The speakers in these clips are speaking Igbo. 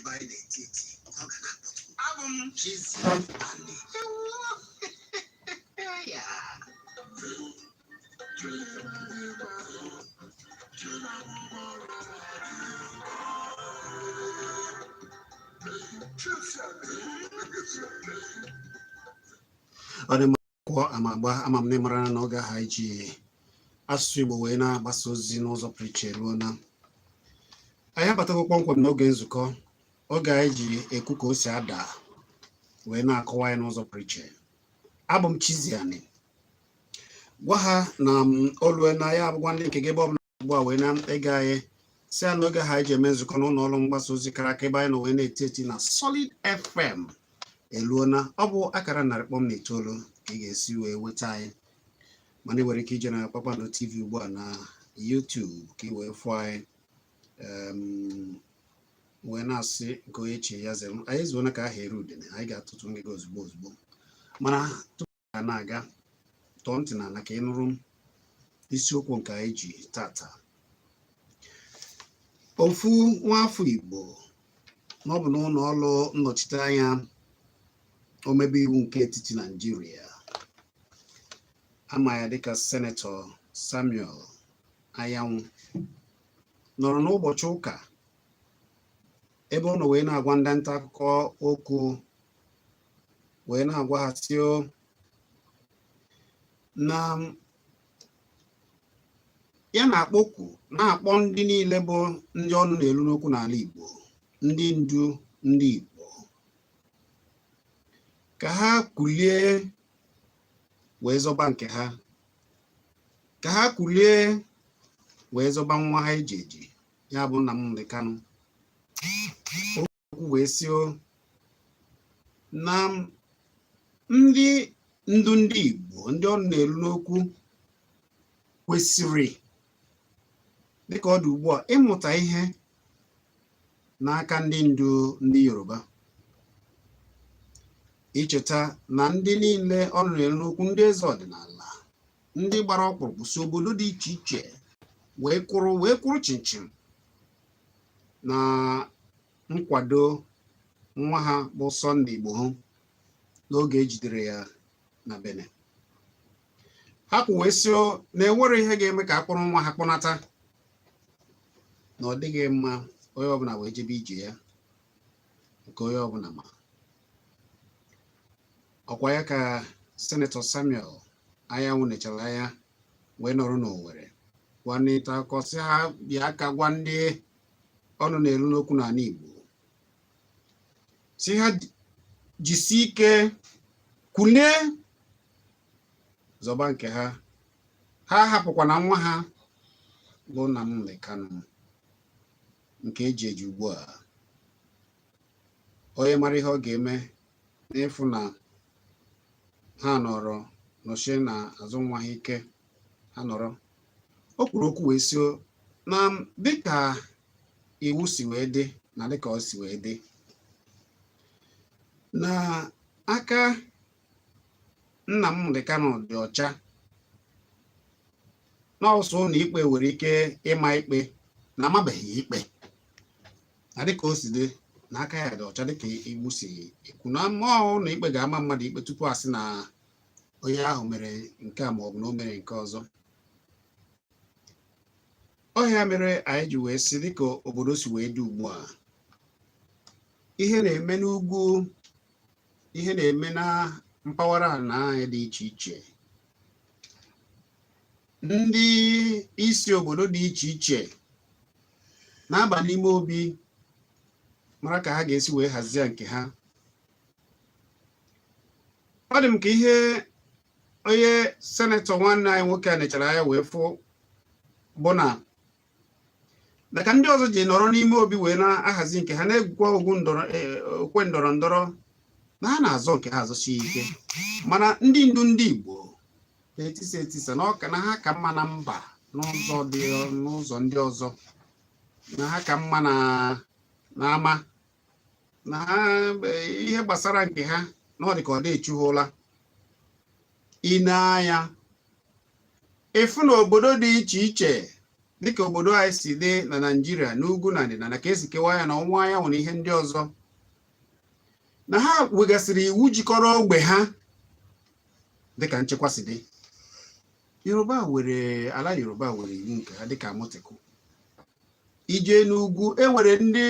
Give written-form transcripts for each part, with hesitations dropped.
by the TT. Album Cheese. Yeah. ama m na mara na oge ha ji asụsụ Igbo wee na-agbasa ozi n'ụzọ pụrụ iche ruo na anyị abatago kpọmkwem n'oge nzukọ oge anyị ji ekwu ka o si ada wee na-akọwa ya n'ụzọ pụrụ iche. Abụ m Chiziani, gwa ha na olue na ya abụgwa ndị nke gị ebe ọbụla ugbu a wee na-ege anyị si ya n'oge ha ji eme nzukọ n'ụlọ ọrụ mgbasa ozi kara aka ebe anyị nọ wee na-eti eti na Solid FM eluona. Ọ bụ akara 100.9 ka ị ga-esi wee weta anyị, mana ị nwere ike ije na Kpakpando TV ugbu a na YouTube ka ị wee fụ anyị wee na-asị nke onye chi ya zere. Anyị zuona ka aha eru udene, anyị ga-atụtụ ngịga ozugbo ozugbo, mana tupu a na-aga tọọ ntị n'ala ka ị nụrụ isiokwu nke anyị ji tata. Ofu nwaafọ Igbo na ọ bụ n'ụlọ ọrụ nnọchiteanya omebe iwu nke etiti Naịjirịa ama ya dịka Senetọ Samuel Anyanwụ nọrọ n'ụbọchị ụka ebe ọ nọ wee na-agwa ndị nta akụkọ okwu wee na-agwa ha sio na ya na-akpọ ndị niile bụ ndị ọnụ na-elu n'okwu n'ala Igbo, ndị ndu ndị Igbo, ka ha kulie wee zọba nke ha, ka ha kulie wee zọba nwa ha eji ya bụ Nnamdi Kanu. Okwu wee sio na ndị ndu ndị Igbo, ndị ọnụ na-elu n'okwu kwesịrị dịka ọ dị ugbu a ịmụta ihe n'aka ndị ndu ndị Yoruba. Icheta na ndị niile ọnụ na-elu n'okwu, ndị eze ọdịnala, ndị gbara ọkpụrụkpụ si obodo dị iche iche wee kwụrụ chinchin na nkwado nwa ha bụ Sunday Igboho n'oge ejidere ya na Benin. Ha wee sị na enwere ihe ga-eme ka akpọrọ nwa ha kpọnata, na ọ dịghị mma onye ọbụla wee jebe ije ya nke onye ọbụla ma. Ọkwa ya ka Senetọ Samuel Anyanwụ nechara anya wee nọrọ n'Owerri gwa ndị nta akụkọ sị ha bịa ka gwa ndị ọnụ na-elu n'okwu n'ala Igbo si ha jisi ike kulie zọba nke ha hapụkwa na nwa ha bụ Nnamdi Kanu nke eji ugbu a. Onye mara ihe ọ ga-eme n'ịfụ na ha nọrọ nọchie na azụ nwa ha ike ha nọrọ. O kwuru okwu wee sio na dịka iwu si wee dị na dịka ọ si wee dị na aka Nnamdi Kanu dị ọcha, n'ọsọ ụlọ ikpe nwere ike ịma ikpe na amabeghị ikpe, na dịka o si dị na aka ya dị ọcha dịka iwu si ekwu na mmụọ ụlọ ikpe ga-ama mmadụ ikpe tupu asị na onye ahụ mere nke a maọbụ na o mere nke ọzọ. Ọhịa mere anyị ji wee sị dịka obodo si wee dị ugbu a, ihe na-eme n'ugwu, ihe na-eme na mpaghara na anyị dị iche iche. Ndị isi obodo dị iche iche na-aba n'ime obi mara ka ha ga-esi wee hazie nke ha. Ọ dị m ka ihe onye senetọ nwanne anyị nwoke a nechara anya wee fụ bụ na ka ndị ọzọ ji nọrọ n'ime obi wee na-ahazi nke ha na-egwukwa okwe ndọrọ ndọrọ na ha na-azọ nke ha azọchi ike, mana ndị ndu ndị Igbo etisa na ọka na ha ka mma na mba n'ụzọ ndị ọzọ, na ha ka mma na ama na ha ihe gbasara nke ha na ọ dị ka ọ dị echuhụla. Ị na-anya efu na obodo dị iche iche dịka obodo anyị si dị na Naịjirịa n'ugwu na ndịda na ka esi kewa ya na ọwụwa anyanwụ na ihe ndị ọzọ, na ha wegasịrị iwu jikọrọ ogbe ha dịka nchekwa si dị. Ala Yoruba were iwu nke ha dịka Amotekwu. Ije n'ugwu enwere ndị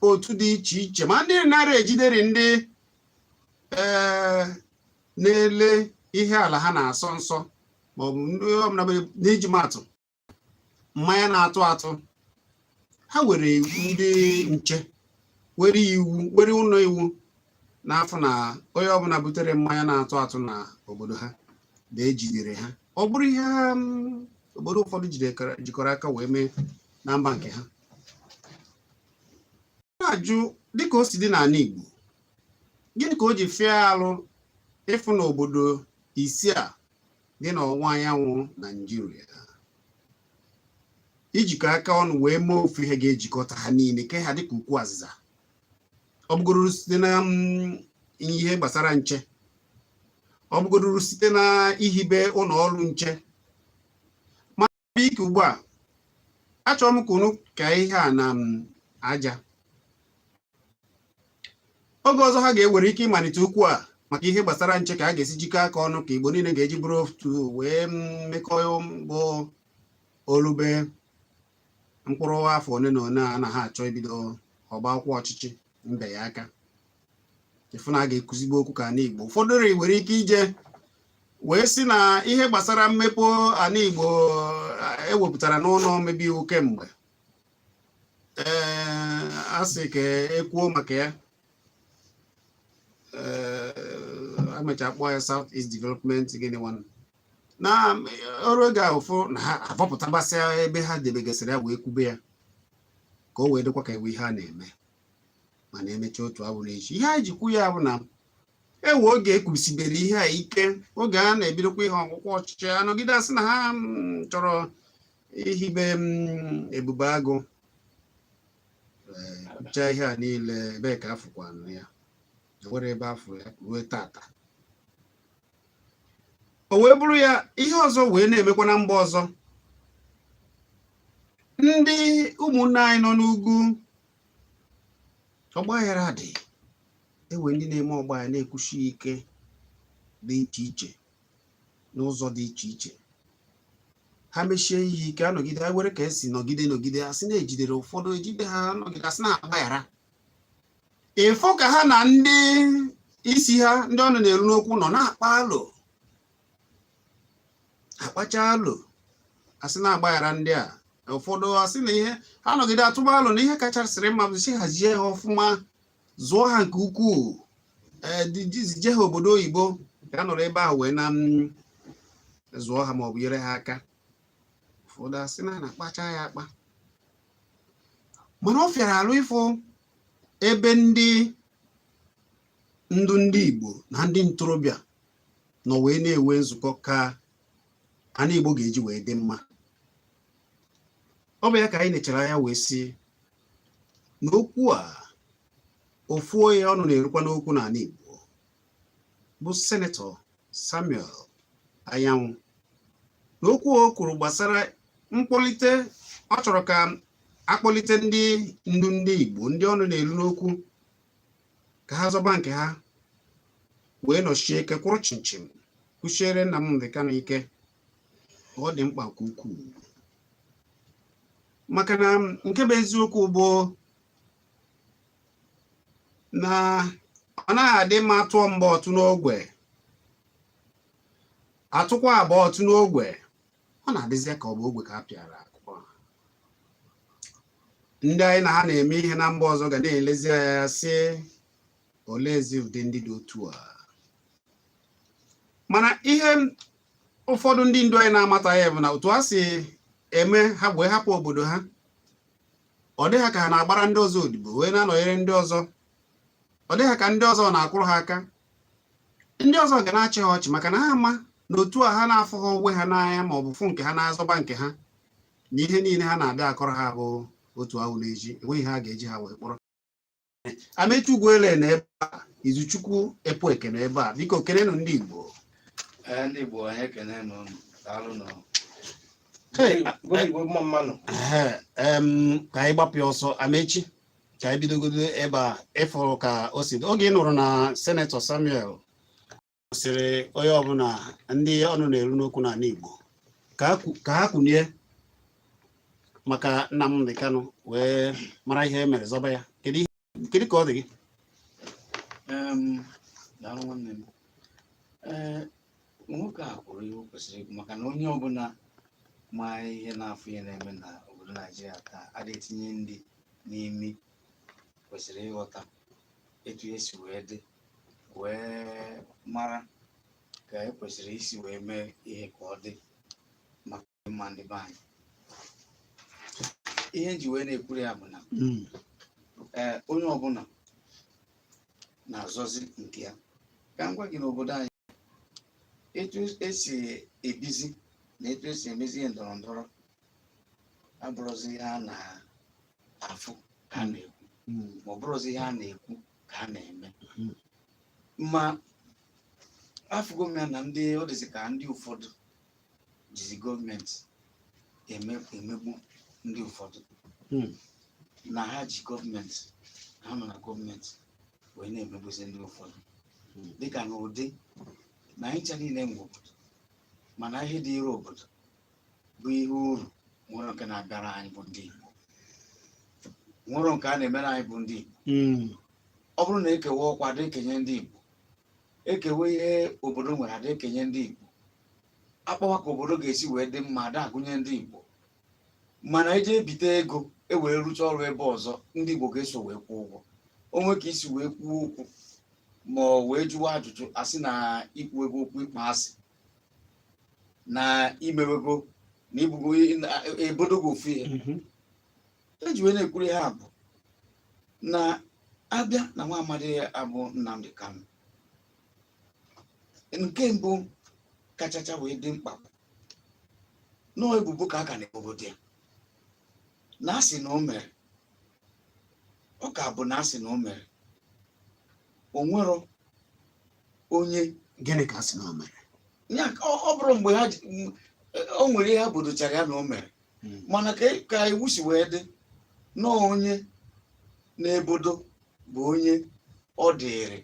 otu dị iche iche, ma ndị nara ejidere ndị na-ele ihe ala ha na-asọ nsọ, maọbụ ndị ọbụla n'iji matụ mmanya na-atụ atụ. Ha were ndị nche were ụlọ iwu n'afọ na onye ọbụla butere mmanya na-atụ atụ na obodo ha na-ejidere ha. Ọ bụrụ ihe obodo ụfọdụ jikọrọ aka wee mee na mba nke ha. Na-ajụ dịka o si dị n'ala Igbo, gịnị ka o ji fịa alụ ịfụ na obodo isi a dị n'ọwụwa anyanwụ Naịjirịa ijikọ aka ọnụ wee mee ofu ihe ga-ejikọta ha niile, ke ha dịka ukwu azịza. Ọ bụgoro site na ihe gbasara nche, ọ bụgoro site na ihibe ụlọ ọrụ nche. Ma ike ugbu a achọrọ m ka unu ka ihe a na aja. Oge ọzọ ha ga-ewere ike ịmalite okwu a maka ihe gbasara nche, ka a ga-esi jikọ aka ọnụ ka Igbo niile ga-eji bụrụ otu wee mekọọ bụ olube mkpụrụ afọ one na one a na ha achọ ibido ọba akwụkwọ ọchịchị mbe ya aka. Ịfụ na a ga-ekuzigbo okwu ka ana Igbo. Ụfọdụ nwere ike ije wee sị na ihe gbasara mmepe ana Igbo ewepụtara n'ụlọ mmebi iwu kemgbe, a sị ka ekwuo maka ya, amecha kpọọ ya South East Development gịnị nwanne, na ọrụ ego ụfụ na ha avọpụtabasịa ebe ha debegasịrị ya wee kwube ya ka o wee dịkwa ka ewe ihe a na-eme, ma na-emecha otu abụrụ echi. Ihe anyị jikwu ya bụ na ewe oge ekwusibere ihe a ike, oge a na-ebidokwa ihe ọgwụkwọ ọchịchị anọgide asị na ha chọrọ ihibe ebube agụ, kwuchaa ihe a niile ebe ka afụkwanụ ya, were ebe afọ ya ruo tata. O wee bụrụ ya ihe ọzọ wee na-emekwa na mba ọzọ. Ndị ụmụnne anyị nọ n'ugwu, ọgbaghara dị, ewe ndị na-eme ọgbaghara na-ekwuchi ike dị iche iche n'ụzọ dị iche iche. Ha mechie ihe ike anọgide, ha were ka esi nọgide asị na-ejidere ụfọdụ, ejide ha nọgide asị na-agbaghara. Ịfụ ka ha na ndị isi ha ndị ọnụ na-eru n'okwu nọ na-akpa alụ, akpacha alụ, asị na-agbaghara ndị a. Ụfọdụ asị na ihe ha nọgide atụba alụ na ihe kachasịrị mma bụ si hazie ha ọfụma, zụọ ha nke ukwuu, jee ha obodo oyibo ka a nọrọ ebe ahụ wee na zụọ ha maọbụ nyere ha aka. Ụfọdụ asị na-akpacha ya akpa. Mana ọ fịara alụ ịfụ ebe ndị ndu ndị Igbo na ndị ntorobịa nọ wee na-enwe nzukọ ka ana Igbo ga-eji wee dị mma. Ọ bụ ya ka anyị nechara ya wee sị n'okwu a ofu onye ọnụ na-erukwa n'okwu n'ala Igbo bụ Senetọ Samuel Anyanwụ, n'okwu o kwuru gbasara mkpọlite ọ chọrọ ka akpọlite ndị ndu ndị Igbo ndị ọnụ na-eru n'okwu ka ha zọba nke ha wee nọchie ike kwụrụ chinchin kwuchiere Nnamdi Kanu ike. Ọ dị mkpa nke ukwuu, maka na nke bụ eziokwu bụ na ọ naghị adị mma atụọ mba ọtụ n'ogwe, atụkwa abụọ ọtụ n'ogwe, ọ na-adịzi ka ọ bụ ogwe ka a pịara akwụkwọ. Ndị anyị na ha na-eme ihe na mba ọzọ ga na-elezi ya sị oleezi ụdị ndị dị otu a. Mana ihe ụfọdụ ndị ndu anyị na-amata ya bụ na otu ha si eme ha wee hapụ obodo ha, ọ dị ha ka ha na-agbara ndị ọzọ odibo wee na-anọnyere ndị ọzọ, ọ dị ha ka ndị ọzọ na-akwụrụ ha aka. Ndị ọzọ ga na-achị ha ọchị maka na ha ama na otu a ha na-afụ ha onwe ha n'anya ma ọ bụ fụ nke ha na-azọba nke ha, na ihe niile ha na-abịa akọrọ ha bụ otu ahụ na-eji, enweghị ha ga-eji ha wee kpọrọ. Amechi Ugwuele na ebe a, Izuchukwu Epu Ekene ebe a, biko kenenụ ndị Igbo. Ndị Igbo anyị ekene nọ daalụ nọ. Hey, mmanụ. ka anyị gbapụ ọsọ Amechi ka anyị bidogodo ebe a ịfụrụ ka o si oge ị nụrụ na Senetọ Samuel sịrị onye ọbụla ndị ọnụ na-eru n'okwu n'ala Igbo ka ha kwunie maka Nnamdi Kanu wee mara ihe e mere zọba ya kedu ka ọ dị gị? Daalụ nwanne m. Nwoke a kwuru ihe o kwesịrị ikwu maka na onye ọbụla ma ihe na-afụ ihe na-eme na obodo Naijiria taa a na-etinye ndị n'imi kwesịrị ịghọta etu esi wee dị wee mara ka e kwesịrị isi wee mee ihe ka ọ dị maka mma ndị be anyị. Ihe nji wee na-ekwuru ya bụ na onye ọbụla na-azọzi nke ya. Ka m gwa gị n'obodo anyị etu esi ebizi na etu esi emezi ihe ndọrọ ndọrọ abụrụzi ihe a na-afụ ka a na-ekwu ma ọ bụrụzi ihe a na-ekwu ka a na-eme. Ma afụgo m ya na ndị ọ dịzị ka ndị ụfọdụ jizi gọọmenti emegbu ndị ụfọdụ na ha ji gọọmenti ha nọ na gọọmenti wee na-emegbuzi ndị ụfọdụ dịka na ụdị na ịcha niile nwe obodo mana ihe dị ire obodo bụ ihe uru nwere nke na-abịara anyị bụ ndị Igbo, nwere nke a na-emere anyị bụ ndị Igbo. Ọ bụrụ na ekewe ọkwa dị ekenye ndị Igbo, ekewe ihe obodo nwere ada ekenye ndị Igbo, akpawa ka obodo ga-esi wee dị mma ada agụnye ndị Igbo. Mana eji ebite ego ewere rụcha ọrụ ebe ọzọ ndị Igbo ga-eso wee kwụọ ụgwọ. Onwe ka isi wee kwuo okwu ma ọ wee jụwa ajụjụ asị na ikwu ego okwu ịkpa asị na imewego na ibugo ebodogo ofu ihe. Eji wee na-ekwuru ha bụ na abịa na nwa amadi abụ Nnamdi Kanu, nke mbụ kachacha wee dị mkpa nọọ ebubo ka a ka na-ebodo ya na asị na o mere, ọ ka bụ na asị na o mere, o nwero onye gịnị ka asị na o mere ya. Ọ bụrụ mgbe ha o nwere ihe ha bodochara ya na o mere, mana ka iwu si wee dị nọọ onye na-ebodo bụ onye ọ dịrị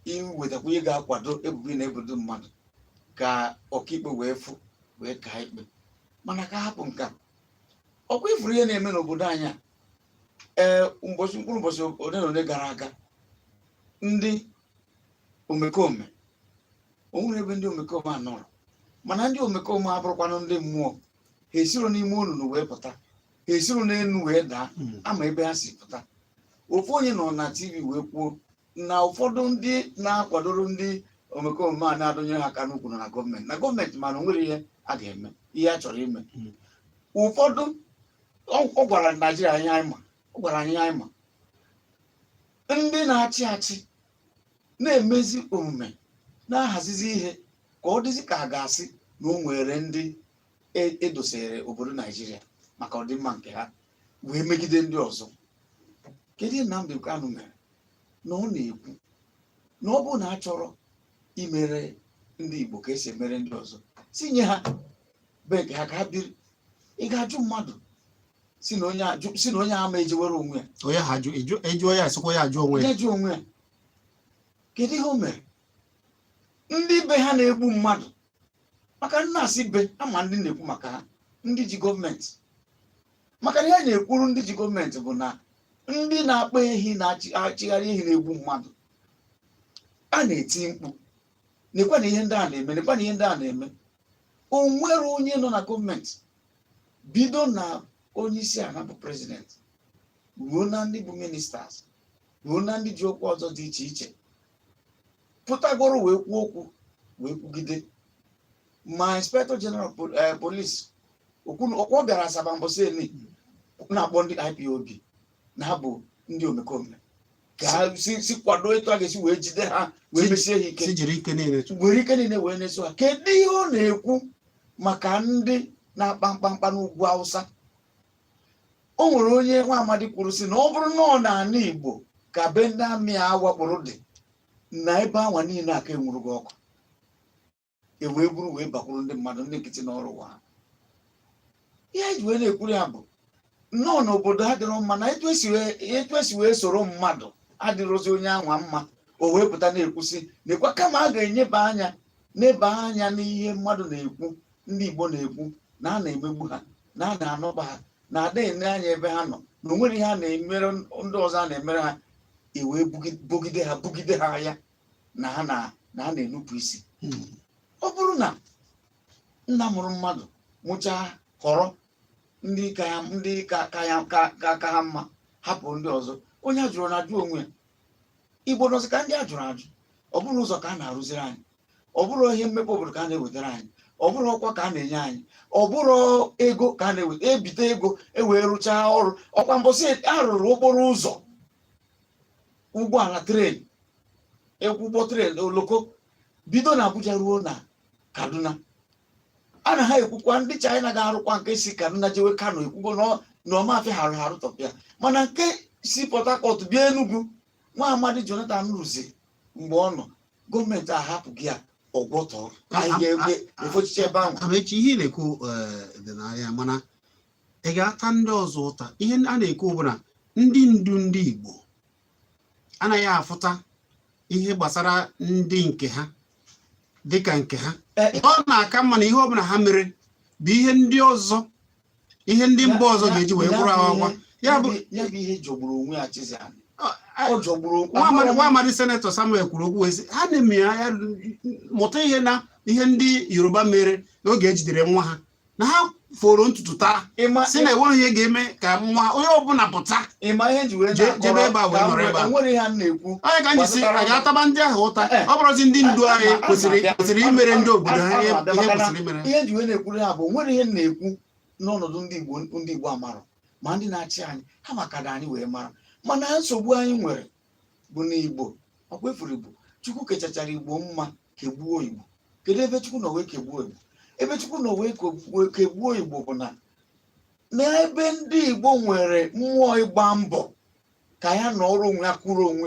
iwetakwa ihe ga-akwado ebubo na-ebodo mmadụ ka ọkaikpe wee fụ wee ka ikpe. Mana ka hapụ nke a, ọkwa ifuru ihe na-eme n'obodo anyị mkpụrụ ụbọchị ole na ole gara aga ndị omekome, o nwere ebe ndị omekome anọrọ, mana ndị omekome abụrụkwanụ ndị mmụọ. Ha esiro n'ime olulu wee pụta, ha esiro n'elu wee daa, ama ebe ha si pụta. Ofu onye nọ na TV wee kwuo na ụfọdụ ndị na-akwadoro ndị omekome a na-adọnye ha aka n'ukwu nọ na gọọmenti mana o nwere ihe a ga-eme, ihe a chọrọ ime. Ụfọdụ ọ gwara Naijiria anyị anyị ma, ọ gwara anyị anyị ma ndị na-achị achị na-emezi omume na-ahazizi ihe ka ọ dịzi ka a ga-asị na o nwere ndị edosere obodo Naijiria maka ọdịmma nke ha wee megide ndị ọzọ. Kedu ihe Nnamdi Kanu mere? Na ọ na-ekwu na ọ bụ na a chọrọ imere ndị Igbo ka esi emere ndị ọzọ, si nye ha be nke ha ka ha biri. Ị ga-ajụ mmadụ si na onye ama ejewere onwe ya, onye ha ejụọ ya sịkwa ya ajụ onwe ya. jụ onwe ya. Kedu ihe o mere? Ndị be ha na-egbu mmadụ maka nna asị be ama ndị na-ekwu maka ha ndị ji gọọmenti, maka na ya na-ekwuru ndị ji gọọmenti bụ na ndị na-akpa ehi na-achịgharị ehi na-egbu mmadụ a na-eti mkpu nekwa na ihe ndị a na-eme, nekwa na ihe ndị a na-eme. O nwere onye nọ na gọọmenti bido na onye isi ala bụ prezidenti ruo na ndị bụ ministers ruo na ndị ji okwu ọzọ dị iche iche pụtagoro wee kwuo okwu wee kwugide. Ma inspector general police ọkwọ bịara Asaba mbọsị eni na-akpọ ndị IPOB na ha bụ ndị omekome ka ha si kwado etu a ga-esi wee jide ha wee mesie ha ike, were ike niile wee na-eso ha. Kedu ihe ọ na-ekwu maka ndị na-akpa mkpamkpa n'ugwu Awụsa? O nwere onye nwa amadi kwuru sị na ọ bụrụ na ọ na-ana Igbo ka be ndị amị a wakporo dị na ebe anwa niile aka enwuru gị ọkụ, ewee buru wee bakwuru ndị mmadụ ndị nkịtị n'ọrụ wa. ihe eji wee na-ekwuru ya bụ nnọọ n'obodo ha dịrọ mma na etu esi wee soro mmadụ adịrọzi onye anwa mma o wee pụta na-ekwusi na-ekwa kama a ga-enyeba anya n'ihe mmadụ na-ekwu ndị Igbo na-ekwu na a na-emegbu ha na a na-anọba ha na ada ene anya ebe ha nọ na onwere ihe a na-emere ndị ọzọ a na-emere ha ewee bugide ha ya na ha na-enupụ isi. Ọ bụrụ na nna mụrụ mmadụ mụchaa họrọ ndị ka ha mma hapụ ndị ọzọ, onye ajụrụ na ajụ onwe ya. Igbo nọzi ka ndị ajụrụ ajụ. Ọ bụrụ ụzọ ka a na-arụziri anyị, ọ bụrụ ihe mmepe obodo ka a na-ewetara anyị, ọ bụrụ ọkwa ka a na-enye anyị, ọ bụrụ ego ka a na-eweta ebite ego ewee rụchaa ọrụ. Ọkwa mbọsị arụrụ okporo ụzọ, ụgbọala tren, ụgbọ tren oloko bido na Abuja ruo na Kaduna. A na ha ekwukwa ndị China ga-arụkwa nke si Kaduna jewe Kano, ekwugo na ọmafịa harụ tọpịa. Mana nke si Port Harcourt bịa Enugu, nwa amadi Jonathan rụzi mgbe ọ nọ, gọọmenti ahapụghị ya ọgwọtọ efochiche ebe ahụ. Amechi, ihe na-ekwu dị n'ahịa, mana ị ga-ata ndị ọzọ ụta. Ihe a na-ekwu bụ na ndị ndu ndị Igbo anaghị afụta ihe gbasara ndị nke ha dịka nke ha. Ọ na-aka mma na ihe ọbụla ha mere bụ ihe ndị ọzọ, ihe ndị mba ọzọ ga-eji wee bụrụ agwa. Ya bụ ihe jọgburu onwe ya Chizzy. nwa amadi senetọ Samuel kwuru okwu wee sị ha na-eme ya mụta ihe na ihe ndị Yoruba mere n'oge ejidere nwa ha, na ha foro ntutu taa si na enweghị ihe ga-eme ka nwa onye ọbụla pụta jebe ebe a wee nọrọ ebe a. Onye ka anyị si a ga-ataba ndị ahụ ụta. Ọ bụrụzi ndị ndu anyị kwesịrị imere ndị obodo ha ihe kwesịrị imere. Ihe ji wee na-ekwuru ha bụ nwere ihe na-ekwu n'ọnọdụ ndị Igbo amarọ ma ndị na-achị anyị ha maka na anyị wee mara. Mana nsogbu anyị nwere bụ na Igbo ọkwefuru Igbo Chukwu kechachara Igbo mma kegbuo Igbo. Kedu ebe Chukwu nọ wee kegbuo Igbo? Ebe Chukwu nọ wee kegbuo Igbo bụ na ebe ndị Igbo nwere mmụọ ịgba mbọ ka ya nọrọ onwe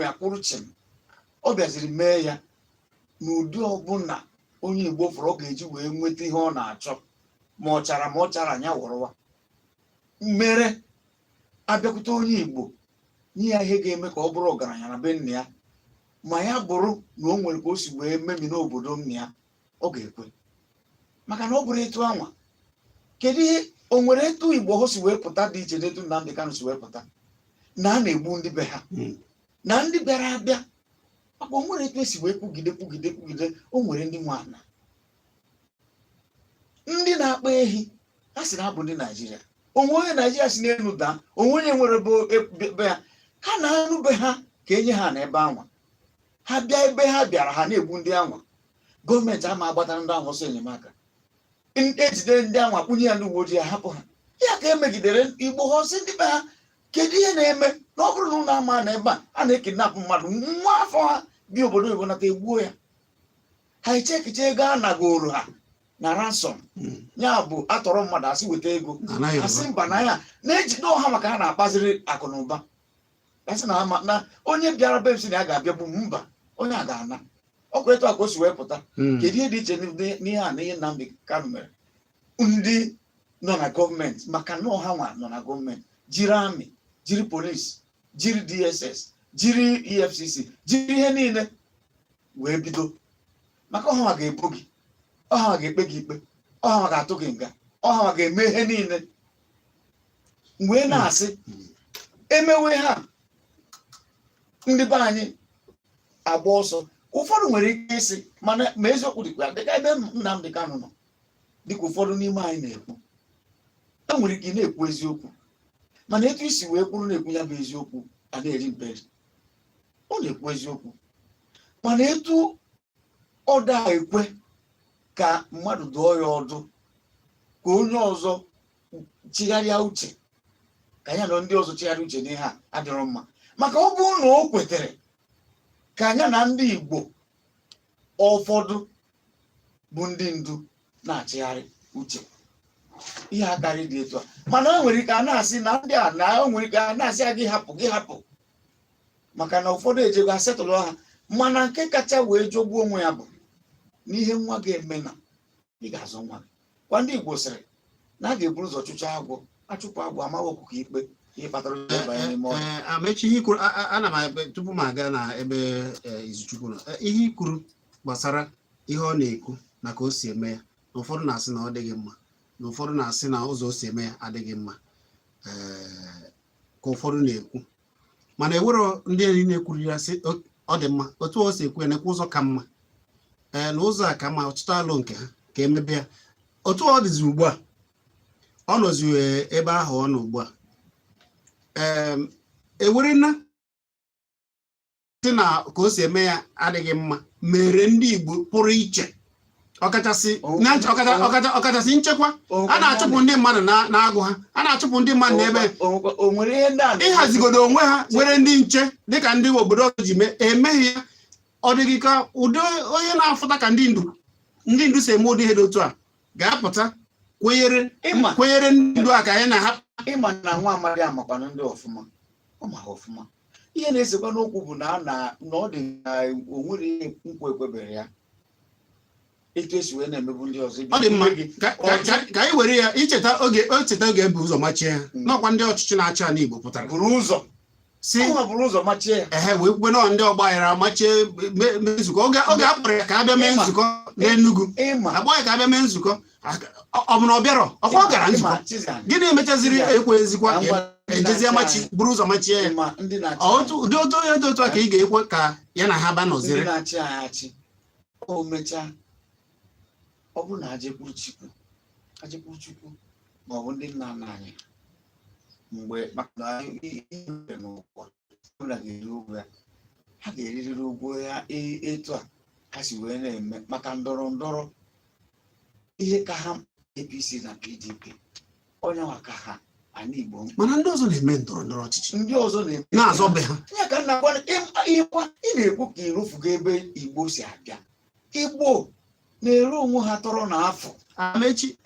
ya kwụrụ chịm. Ọ bịaziri mee ya n'ụdị ọbụla onye Igbo fọrọ ọ ga-eji wee nweta ihe ọ na-achọ, ma ọ chara anya wụrụwa mere abịakwute onye Igbo nye ya ihe ga-eme ka ọ bụrụ ọgaranya na be nna ya, ma ya bụrụ na o nwere ka o si wee memi n'obodo nna ya, ọ ga-ekwe. Maka na ọ bụrụ etu anwa, kedu ihe o nwere etu Igbo ha si wee pụta dị iche n'etu Nnamdi Kanu si wee pụta, na a na-egbu ndị be ha na ndị bịara abịa. Maka o nwere etu esi wee kwugide, o nwere ndị nwe ana, ndị na-akpa ehi ha si na abụ ndị Naijiria. Onwe onye Naijiria si n'elu daa, onwe onye nwere be ya, ha na-anụ be ha ka enye ha n'ebe anwa. Ha bịa ebe ha bịara, ha na-egbu ndị anwa. Gọọmenti ama agbatara ndị ahụ ọsọ enyemaka, ejide ndị anwa kpụnye ya ndị uwe ojii, hapụ ha. Ya ka emegidere Igbo ha ọsị ndị be ha. Kedu ihe na-eme na ọ bụrụ na ụlọ ama na ebe a na-ekinapụ mmadụ, nwa afọ ha bi obodo oyibo nata egbuo ya, ha echekicha ego a nagoro ha na ransom, ya bụ atọrọ mmadụ asị weta ego, asị mba na ya na-ejide ọha maka ha na-akpaziri akụ na ụba. Asị na onye bịara be m si na ya ga-abịa bụ mba, onye a ga-ana. Ọkwa etu a ka o si wee pụta. Kedu ihe dị iche n'ihe a na ihe Nnamdi Kanu mere? Ndị nọ na gọọmenti, maka na ọha nwa nọ na gọọmenti, jiri amị, jiri polisi, jiri DSS, jiri EFCC, jiri ihe niile wee bido. Maka ọha nwa ga-ebo gị, ọha nwa ga-ekpe gị ikpe, ọha nwa ga-atụ gị nga, ọha nwa ga-eme ihe niile. Wee na-asị emewe ha, ndị be anyị agba ọsọ. Ụfọdụ nwere ike isi mana ma eziokwu dịkwa dịka ebe Nnamdi Kanu nọ, dịka ụfọdụ n'ime anyị na-ekwu, e nwere ike na-ekwu eziokwu, mana etu isi wee kwuru na-ekwu ya bụ eziokwu a na-eri mperi. Ọ na-ekwu eziokwu, mana etu ọ da-ekwe ka mmadụ dụọ ya ọdụ, ka onye ọzọ chigharịa uche, ka ya na ndị ọzọ chigharịa uche n'ihe a adịrọ mma. Maka ọ bụrụ na o kwetere ka anya na ndị Igbo ụfọdụ bụ ndị ndu na-achịgharị uche, ihe akarị dị etu a. Mana o nwere ike a na-asị na ndị a na o nwere ike a na-asị ya gị hapụ, maka na ụfọdụ ejego asetụlụ ha. Mana nke kacha wee jọgbuo onwe ya bụ n'ihe nwa ga-eme na ị ga-azọ nwa gị. Kwa ndị Igbo sịrị na a ga-eburu ụzọ chụcha agwọ achụpụ agwọ amaghị ọkụkọ ikpe ihe kpatara ịbanye n'ime ọhịa. Amechi ihe kwuru ana m tupu m aga na ebe Izuchukwu nọ ihe ikwuru gbasara ihe ọ na-ekwu na ka o si eme ya na ụfọdụ na-asị na ọ dịghị mma na ụfọdụ na-asị na ụzọ o si eme ya adịghị mma ka ụfọdụ na-ekwu mana ewero ndị enyi na-ekwuru ya sị ọ dị mma otu o si ekwu ya na-ekwu ụzọ ka mma na ụzọ a ka mma ọtụtụ alụ nke ha ka emebe ya otu ọ dịzi ugbu a ọ nọzi ebe ahụ ọ nọ ugbu a ewere na sị na ka o si eme ya adịghị mma mere ndị Igbo pụrụ iche ọkachasị nchekwa a na-achụpụ ndị mmadụ na-agụ ha a na-achụpụ ndị mmadụ n'ebe ịhazigodo onwe ha nwere ndị nche dịka ndị obodo ọzọ ji emeghị ya ọ dịghị ka ụdị onye na-afụta ka ndị ndu si eme ụdị ihe dị otu a ga-apụta kwenyere ndị ndu a ka anyị na ha ịma na nwa amadi amakwana ndị ọfụma ọ ma ha ọfụma ihe na-esekwa n'okwu bụ na ọ dị na o nwere ihe nkwa ekwebere ya etu esi wee na-emebu ndị ọzọ. Ọ dị mma ka anyị were ya icheta oge ebu ụzọ machie ya n'ọkwa ndị ọchịchị na-achị ala Igbo pụtara buru ụzọ buru ụzọ machie ya wee kwube nọ ndị ọgba aghara machie nzukọ oge a kpọrọ ya ka abịa mee nzukọ n'Enugu agbọ ya ka abịa mee nzukọ ọ bụ na ọ bịarọ ọkwa ọ gara nzukọ gịnị mechaziri ekwezikwa ejezie machi buru ụzọ machie ya ụdị otu a ka ị ga-ekwe ka ya na ha ba nọziri ndị na-achị achị o mechaa ọ bụrụ na ajekwuru Chukwu ma ọ bụ ndị nna nna anyị mgbe maka ihe n'ụwa ga-eri ụgwọ ya ha ga-eririri ụgwọ ya etu a ha si wee na-eme maka ndọrọ ndọrọ ihe ka ha APC na PDP onye nwa ka ha anyị Igbo mana ndị ọzọ na-eme ndọrọ ndọrọ ọchịchị ndị ọzọ na-azọ be ha ya ka nna gwa ị na-ekwu ka ịrụfugo ebe Igbo si abịa Igbo na-ere onwe ha tọrọ n'afọ Amechi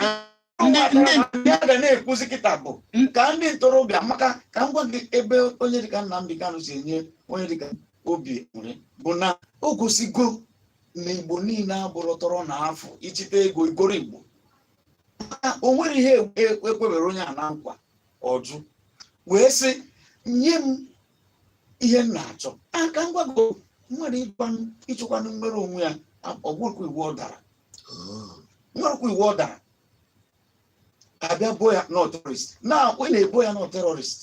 ya ga na-ekwuzi kịta bụ ka ndị ntorobịa maka ka m gwa gị ebe onye dịka Nnamdi Kanu si enye onye dịka obi nwere bụ na o gosigo na Igbo niile abụrụ tọrọ n'afọ ichite ego igoro Igbo o nwere ihe ekwebere onye a na nkwa ọjụ wee sị nye m ihe m na-achọ aka m gwago mmadụ ịchụkwanụ mmere onwe ya ọgwụrụkwa iwu ọ dara abịa bo ya nọ terrorist na onye na-ebo ya nọ terrorist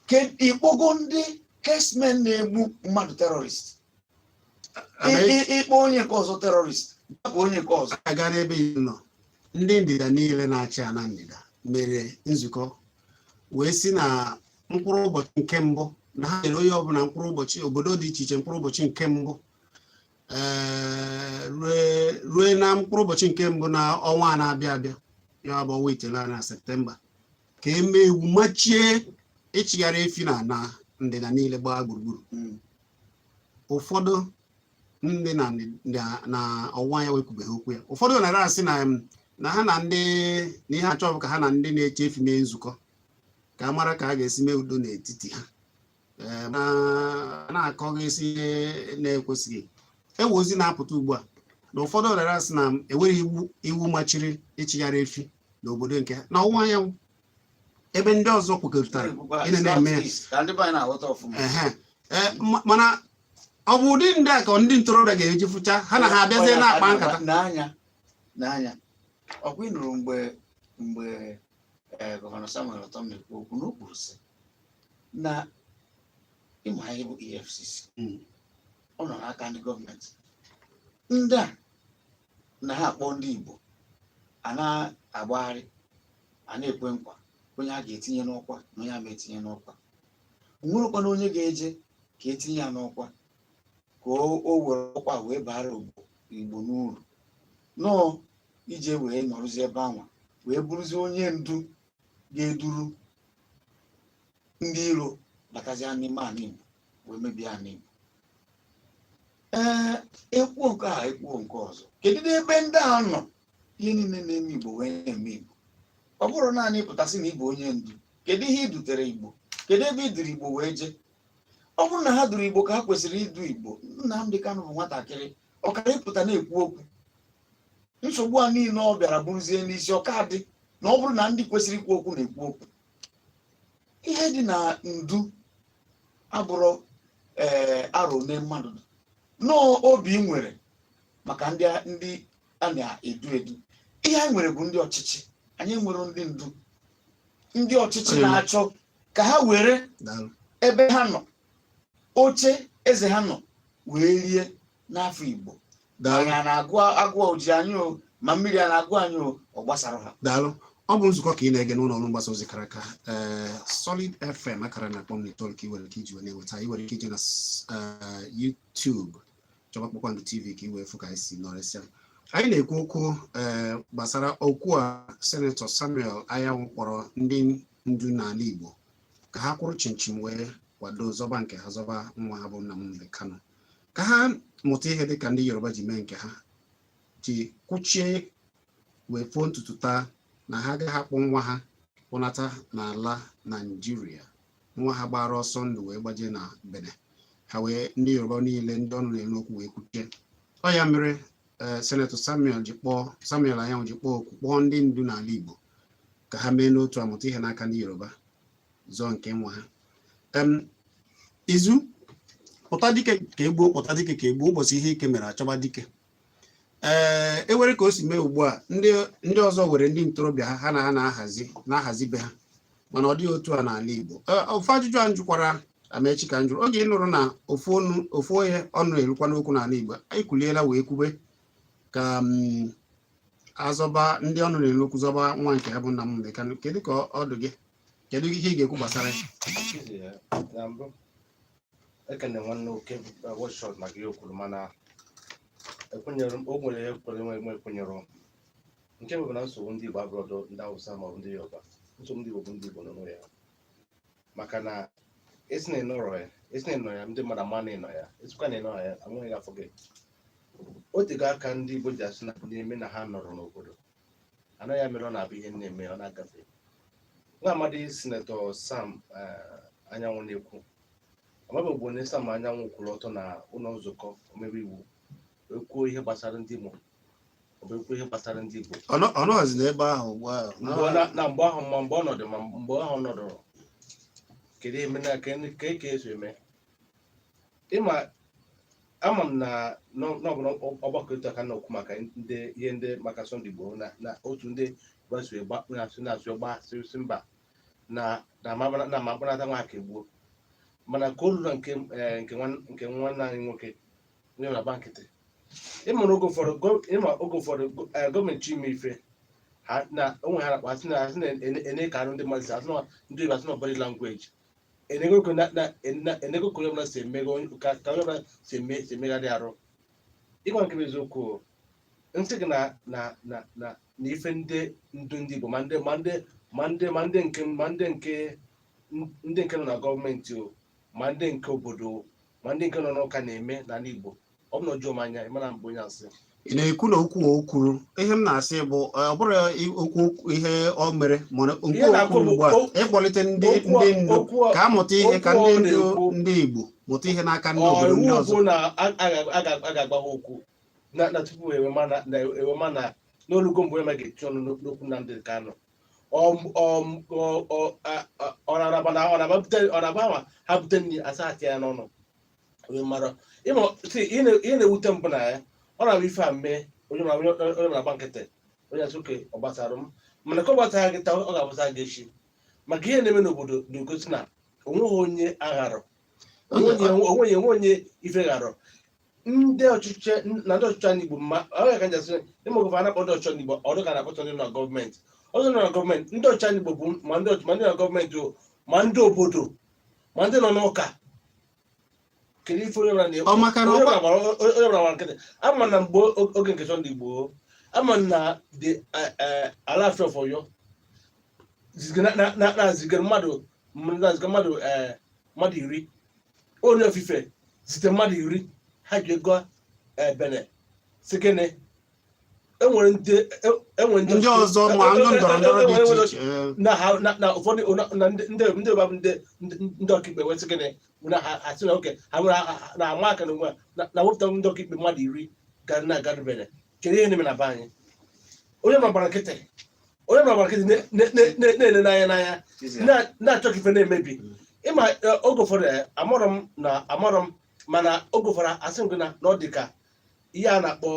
ke ikpogo ndị kesmen na-egbu mmadụ terrorist ikpo onye nke ọzọ terrorist bụ onye nke ọzọ aga n'ebe nọ ndị ndịda niile na-achị ana ndịda mere nzukọ wee si na mkpụrụ ụbọchị nke mbụ na ha nyere onye ọbụla mkpụrụ ụbọchị obodo dị iche iche mkpụrụ ụbọchị nke mbụ rue na mkpụrụ ụbọchị nke mbụ na ọnwa a na-abịa abịa ya bụ ọnwa itela na Septemba ka eme iwu machie ịchịgharị efi na ndịda niile gbaa gburugburu ụfọdụ ndị na ọnwa ya wepụbeghị okwu ya ụfọdụ nara asị na ha na ndị na ihe achọ bụ ka ha na ndị na-eche efi mee nzukọ ka a mara ka a ga-esi mee udo n'etiti ha na-akọghịsị ihe na-ekwesịghị ewe ozi na-apụta ugbu a na ụfọdụ ọrịa sị na enweghị iwu machiri ịchịgharị efi n'obodo nke ha na ọwụwa anyanwụ ebe ndị ọzọ kwekọrịtara ị na-eme ya mana ọ bụ ụdị ndị a ka ndị ntorobịa ga-eji fụcha ha na ha abịazie na-akpa nkata n'anya ọkwa ị nụrụ mgbe gọvanọ Samuel Ortom na-ekwu okwu na o kwuru sị na ịma ihe bụ EFCC ọ nọ n'aka ndị gọọmenti ndị a na ha akpọ ndị Igbo a na-agbagharị a na-ekwe nkwa onye a ga-etinye n'ọkwa na onye a ma-etinye n'ọkwa nwerekwana onye ga-eje ka etinye ya n'ọkwa ka o were ọkwa wee bara Igbo n'uru nọọ ije wee nọrụzi ebe anwa wee bụrụzie onye ndu ga-eduru ndị iro batazia n'ime ala Igbo wee mebie ala Igbo ekwuo nke a ekwuo nke ọzọ kedu ebe ndị a nọ ihe niile na-eme Igbo wee na-eme Igbo ọ bụrụ naanị ịpụtasị na ịbụ onye ndu kedu ihe idutere Igbo kedu ebe iduru Igbo wee jee ọ bụrụ na ha duru Igbo ka ha kwesịrị idu Igbo Nnamdi Kanu bụ nwatakịrị ọkara ịpụta na-ekwu okwu nsogbu a niile ọ bịara bụrụzie n'isi ọka dị na ọ bụrụ na ndị kwesịrị ikwu okwu na-ekwu okwu. Ihe dị na ndu abụrụ arụ na mmadụ nọọ obi nwere maka ndị a na-edu edu. Ihe anyị nwere bụ ndị ọchịchị, anyị nwere ndị ndu, ndị ọchịchị na-achọ ka ha were ebe ha nọ, oche eze ha nọ, wee rie n'afọ Igbo. Anyị na-agụ agụ oji anyị o, ma mmiri a na-agụ anyị o, ọ gbasara ha. Daalụ. Ọ bụ nzukọ ka ị na-ege n'ụlọ ọrụ mgbasa ozi kara aka Solid FM akara na-akpọ m n'itoolu ka ị nwere ike iji wee na-enweta. Ị nwere ike iji na YouTube chọba Kpakpando TV ka ị wee fụ ka anyị si nọrịsịa. Anyị na-ekwu okwu gbasara okwu a Senetọ Samuel Anyanwụ kpọrọ ndị ndu n'ala Igbo ka ha kwụrụ chinchin wee kwado zọba nke ha, zọba nwa ha bụ Nnamdi Kanu, ka ha mụta ihe dịka ndị Yoruba ji mee nke ha, ji kwụchie wee pụọ ntutu taa na ha agaghị akpụ nwa ha pụnata n'ala Naịjirịa. Nwa ha gbara ọsọ ndụ wee gbaje na Benin. Ha wee ndị Yoruba niile ndị ọnụ na-elu okwu wee kwuchie. Ọ ya mere Senetọ Samuel Anyanwụ ji kpọọ okwu kpọọ ndị ndu n'ala Igbo ka ha mee n'otu amụta ihe n'aka ndị Yoruba zọọ nke nwa ha. Izu pụta dike ka egbuo, pụta dike ka egbuo. Ụbọchị ihe ike mere achọba dike. Ewere ka o si mee ugbu a, ndị ọzọ were ndị ntorobịa ha na ha na-ahazi be ha, mana ọ dịghị otu a n'ala Igbo. Ofu ajụjụ a njụkwara Amaechi ka njụrụ oge ị nụrụ na ofu onye ọnụ erukwa n'okwu n'ala Igbo, anyị kwuliela wee kwube ka azọba ndị ọnụ na-elu okwu zọba nwa nke ha bụ Nnamdi Kanu. Kedu ka ọ dị gị? Kedu ihe ị ga-ekwu gbasara ya? Ekene nwanne oke workshop maka ihe okwuru, mana ekwenyere o nwere ihe kwere ekwenyere. Nke bụ na nsogbu ndị Igbo abụrọdụ ndị Hausa ma ọ bụ ndị Yoruba. Nsogbu ndị Igbo bụ ndị Igbo nọ ya, maka na esi na ịnọrọ ya ndị mmadụ ama na ịnọ ya, esikwa na ịnọ ya anweghị afọ gị. O tego aka ndị Igbo ji asị na na-eme na ha nọrọ n'obodo, anaghị ya mere ọ na-abụ ihe na-eme ọ na-agafe. Nwa amadi Senetọ Sam Anyanwụ na-ekwu, amaghị ogbo onye Sam Anyanwụ kwụrụ ọtọ na ụlọ nzukọ omebe iwu ekwuo ihe gbasara ndị Imo, ọ bụ ekwu ihe gbasara ndị Igbo. Ọ nọghịzi n'ebe ahụ ugbu a na mgbe ahụ, ma mgbe ọ nọdụ, ma mgbe ahụ nọdụrụ, kedu eme na ka eso eme? Ịma ama m na n'ọbụla ọgbakọ etu aka na okwu maka ihe ndị maka Sunday Igbo na otu ndị na-asụ gbasịrịsị mba na mabụnata nwa aka egbuo, mana ka o lụrụ nke nwanne anyị nwoke onye na-agba nkịtị. Ịma oge ụfọdụ gọọmenti ime ife ha na onwe ha nakpa asị na-ene ka ndị mmadụ si asị na ndị Igbo asị na body language enego ka onye ọbụla si emeghe ka onye ọbụla si emegharị arụ. Ịgwa nke bụ eziokwu, nsị gị na ife ndị ndu ndị Igbo ma ndị nke nọ na gọọmenti o, ma ndị nke obodo, ma ndị nke nọ n'ụka na-eme n'ala Igbo, ọ bụ na ọjọọ anya ịmana mbụ onye asị. Ị na-ekwu na okwu o kwuru. Ihe m na-asị bụ ọ bụrụ okwu ihe o mere, mana okwu ugbu a ịkpọlite ndị ndu ka a mụta ihe, ka ndị ndu ndị Igbo mụta ihe n'aka ndị obodo ndị ọzọ. Na a ga-agba ha okwu na tupu ewe mana n'olugo mgbe onye ma ga-eti ọnụ n'okwu Nnamdi Kanu. Ọnaba ha bute nri asa aka ya n'ọnụ mara ihe na-ewute mbụ na ya, ọ na-abụ ife a mee onye na-agba nkịtị, onye asị oke ọ gbasara m, mana ka ọ gbasara gị taa ọ ga-agbasara gị echi. Maka ihe na-eme n'obodo na-egosi na onweghị onye agharọ, onwe onye ife gharọ. Ndị ọchịchị anyị Igbo mma ọ ga-aka njasị ịma ogofe a na-akpọ ndị ọchịchị Igbo ọdụ ka na-akpọta ndị na gọọmenti. Ọzọ nọ na gọọmenti, ndị ọchịchị anyị Igbo bụ ma ndị na gọọmenti o, ma ndị obodo, ma ndị nọ n'ụka. Kedu ife onye ọbụla gbara nkịtị? Ama na mgbe oge nke Sunday Igbo, ama na Alaafin of Oyo na-ziga mmadụ 10 onye ofufe site mmadụ 10 ha ji ego Benin si gịnị. Enwere ndị ọzọ ma ndị ndọrọndọrọ dị iche iche na ụfọdụ ndị ọba ndị ọkaikpe wesị gịnị na ha sị na oke ha nwere na-ama aka na wepụta ndị ọkaikpe mmadụ 10 gara na Benin. Kedu ihe na-eme na be anyị? Onye ma gbara nkịtị onye nọ maka na-ele n'anya na-achọ ka ife na-emebi ịma oge ụfọdụ amarọ m mana oge ụfọdụ asị m gị na ọ dị ka ihe a na-akpọ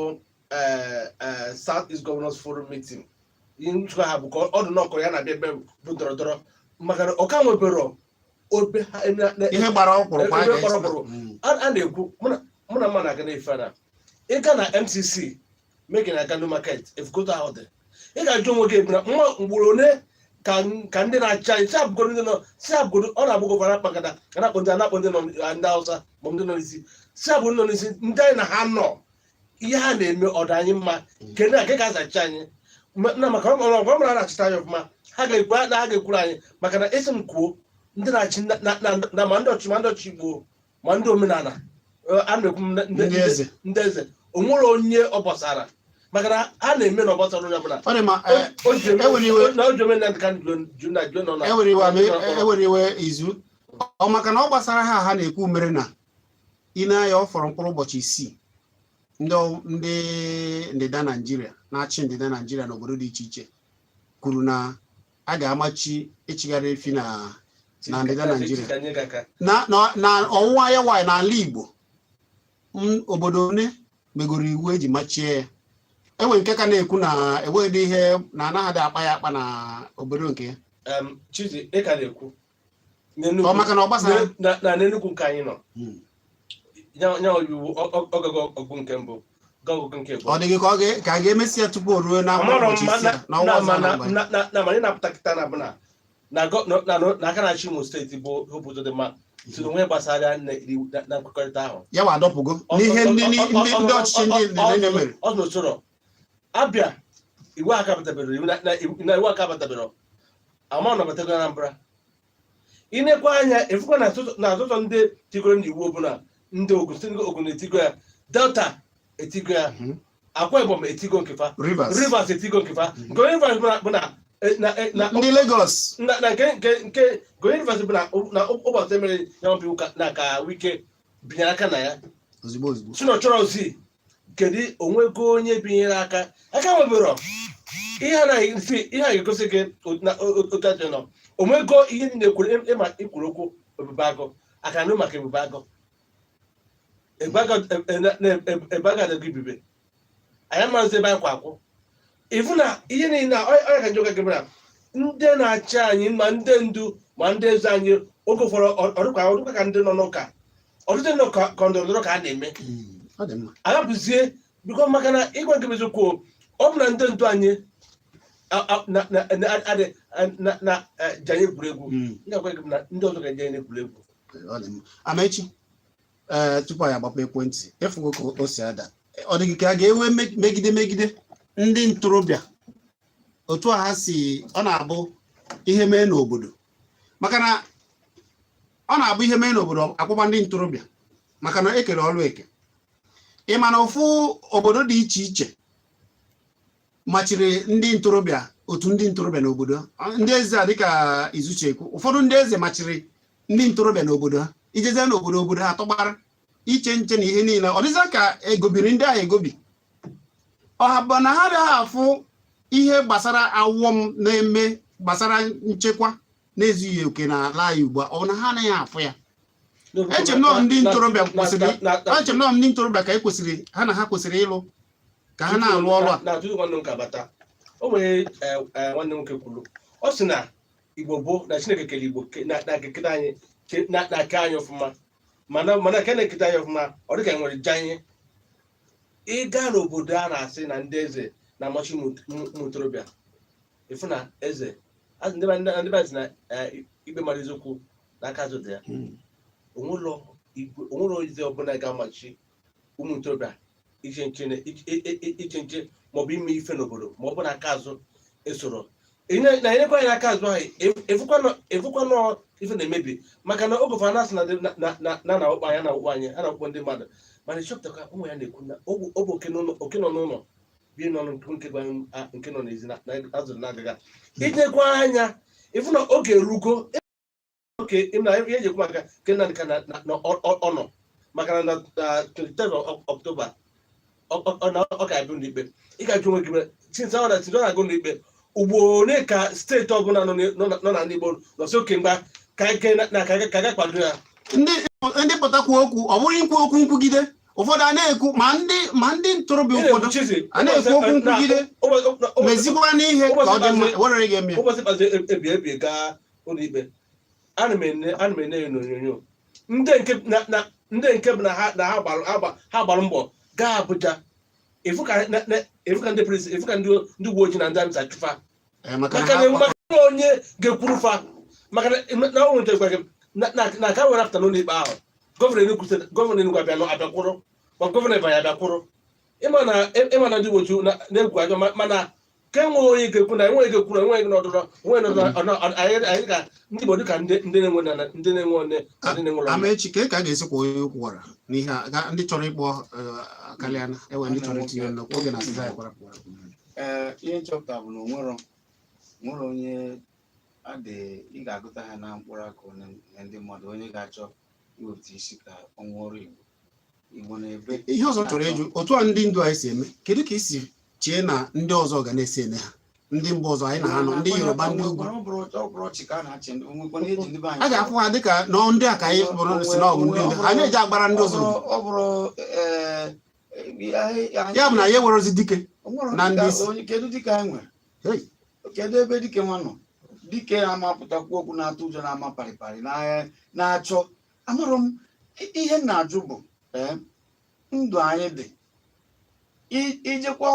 South East Governors Forum meeting ihe nchịkwa ha bụ ka ọdụ n'ọkụ ya na-abịa ebe bụ ndọrọndọrọ maka na ọka nwebero ihe gbara ọkpụrụ a na-ekwu mụ na mma na-aga n'ife na ịga na MCC making a Kano market efugoto ahụ dị ị ga-ajụ onwe gị na mma mgboro ole ka ndị na-acha anyị si abụgodo ndị nọ si abụgodo ọ na-abụ gọvanọ akpakọta ga na-akpọ ndị nọ ndị Hausa ma ndị nọ n'isi si abụ nọ n'isi ndị anyị na ha nọ ihe ha na-eme ọdụ anyị mma kedụ na nke ga-azachi anyị na maka ọgwa mara na-achịta anyị ọfụma ha ga-ekwuru anyị maka na esi m kwuo ndị na-achị na ma ndị ọchị ma ndị ọchị Igbo ma ndị omenala a na-ekwu ndị eze o nwere onye ọ gbasara maka na a na-eme na ọ gbasara onye ọbụla ewere iwe izu ọ maka na ọ gbasara ha na-ekwu mere na ị na-anya ọ fọrọ mkpụrụ ụbọchị 6 ndị ndịda Naịjirịa na-achị ndịda Naịjirịa n'obodo dị iche iche kwuru na a ga-amachi ịchịgharị efi na ndịda Naịjirịa na ọwụwa anyanwụ n'ala Igbo obodo one megoro iwu eji machie ya enwe nke ka na-ekwu na enweghị ihe na anaghị akpa ya akpa na obodo nke ya Chizi ị ka na-ekwu ọ maka na ọ gbasara na n'Enugu nke anyị nọ nya iwu ọgụgụ ọgụ nke mbụ ọgụgụ nke ọ dịghị ka a ga-emesi ya tupu o ruo na anyị na-apụta kịta na abụna na aka na-achị Imo steeti bụ obodo dị mma tụrụ onwe gbasara na nkwekọrịta ahụ ya wa adọpụgo n'ihe ndị ọchịchị ndị mere ọ n'usoro abịa iwu aka batabere na iwu aka batabere ama ọ nabatago Anambra inekwa anya efukwa na azụtọ ndị tigoro n'iwu ọbụla ndị Ogun etigo ya Delta etigo ya Akwa Ibom etigo nkefa Rivers etigo nkefa nke onye Rivers bụ na ndị Lagos na nke onye Rivers bụ na ụbọchị mere ya mpi ụka na ka Wike binyere aka na ya ozugbo sino chọrọ ozi kedu onwego onye binyere aka nwebero ihe a ga-egosi gị na otu nọ onwego ihe ndị na-ekwuru ịma ikwuru okwu ebube agụ aka nụ maka ebube agụ ebe aga adịgo ibibe anyị maazị ebe anyị kwa akwụ ifu na ihe niile ọya ka njoga gịbara ndị na-achị anyị ma ndị ndu ma ndị eze anyị oge ụfọdụ ọdụkwa ka ndị nọ n'ụka ọdụdị nọ ka ndọrọndọrọ ka a na-eme agapụzie biko maka na ịgwa gị eziokwu ọ bụ na ndị ndu anyị na janye egwuregwu na ndị ọzọ ga janye egwuregwu Amaechi tupu anyị agbapụ ekwentị efugo ka o si ada ọ dịghị ka a ga-enwe megide ndị ntorobịa otu a ha si ọ na-abụ ihe mee n'obodo maka na ọ na-abụ ihe mee n'obodo akwụkwọ ndị ntorobịa maka na ekere ọrụ eke ịma na ofu obodo dị iche iche machiri ndị ntorobịa otu ndị ntorobịa n'obodo ndị eze a dịka Izuchekwu ụfọdụ ndị eze machiri ndị ntorobịa n'obodo ha ijeze n'obodo ha tọgbara iche nche na ihe niile ọ dịza ka egobiri ndị ahụ egobi ọha bụ na ha adịghị afụ ihe gbasara awọm na-eme gbasara nchekwa na-ezughị oke n'ala anyị ugbu a ọ na ha anaghị afụ ya eche m nọ ndị ntorobịa ka e kwesịrị ha na ha kwesịrị ịlụ ka ha na-alụ ọrụ a o nwere nwanne nwoke kwuru ọ sị na Igbo bụ na Chineke kere Igbo na-eketa anyị na-aka anyị ọfụma mana ke na-eketa anyị ọfụma ọ dịka nwere janye ịga n'obodo a na-asị na ndị eze na-amachi ụmụ ntorobịa ịfụ na eze ndị bazi na ikpe mara eziokwu n'aka azụ dị ya onwere ozi ọbụla ga-amachi ụmụ ntorobịa iche nche maọbụ ime ife n'obodo ma ọ bụ n'aka azụ esoro na enyekwa anyị n'aka azụ ahụ efukwa nọọ ife na-emebi maka na oge ụfọdụ na-asị na na-awụkpọ anya na-awụkpọ anyị a na-awụkpọ ndị mmadụ mana ịchọpụta ụmụ ya na-ekwu na ọ bụ oke nọ n'ụlọ bie n'ọnụ nke nọ n'ezi na azụrụ na-agaga inyekwa anya ịfụ na oge erugo oke na ihe ejekwu maka nke nna dịka na ọnọ maka na 23 Ọktoba ọ ga-abịa n'ikpe ị ga-ajụ onwe gị tinye ọ na-agụ n'ikpe ugbo one ka steeti ọbụla nọ na ndị Igbo nọsị oke mgba ka ga kwado ya ndị pụtakwu okwu ọ bụrụ ikwu okwu nkwugide ụfọdụ a na-ekwu ma ndị ntorobịa ụfọdụ a na-ekwu okwu nkwugide mezigboa n'ihe ka ọ dị mma werere ga-eme ya ụbọchị kpazi ebi gaa ụlọ ikpe ana m ene ya n'onyonyo ndị nke bụ na ha gbara mbọ gaa Abuja efu ka ndị polisi efu ka ndị uwe ojii na ndị amị achụfa maka na onye ga-ekwuru fa maka na ọ nwetakwa gị na ka were apụta n'ụlọ ikpe ahụ gọvanọ Enugu abịakwụrụ ma gọvanọ Ebonyi abịakwụrụ ịma na ndị uwe ojii na-egwu ajọ mana ka enweghị onye ga-ekwu na enweghị ga-ekwuru enweghị n'ọdụdọ anyị ka ndị Igbo dịka ndị na-enwe onye Amaechi ka a ga-esikwa onye kwuwara n'ihe a ndị chọrọ ịkpọ Akaliana enwe ndị chọrọ itinye nnukwu oge na asịza ya kwara ihe nchọpụta bụ na nwere onye ị ga-agụta ha na mkpụrụ aka ndị mmadụ onye ga-achọ iwepụta isi ka ọnwa ọrụ Igbo na-ebe ihe ọzọ chọrọ ịjụ otu a ndị ndu anyị si eme kedu ka isi chee na ndị ọzọ ga na-esi ene ha ndị mba ọzọ anyị na ha nọ ndị Yoruba ndị ugwu a ga-afụ ha dịka na ndị a ka anyị kpọrọ si na ọ bụ ndị ndu ha na-eji agbara ndị ọzọ ya bụ na ya nwere ozi dike na ndị isi kedu dike anyị nwere kedu ebe dike nwa nọ dike amapụtakwu okwu na-atụ ụjọ na-ama parịparị na-achọ amarọ m ihe m na-ajụ bụ ndụ anyị dị ijekwa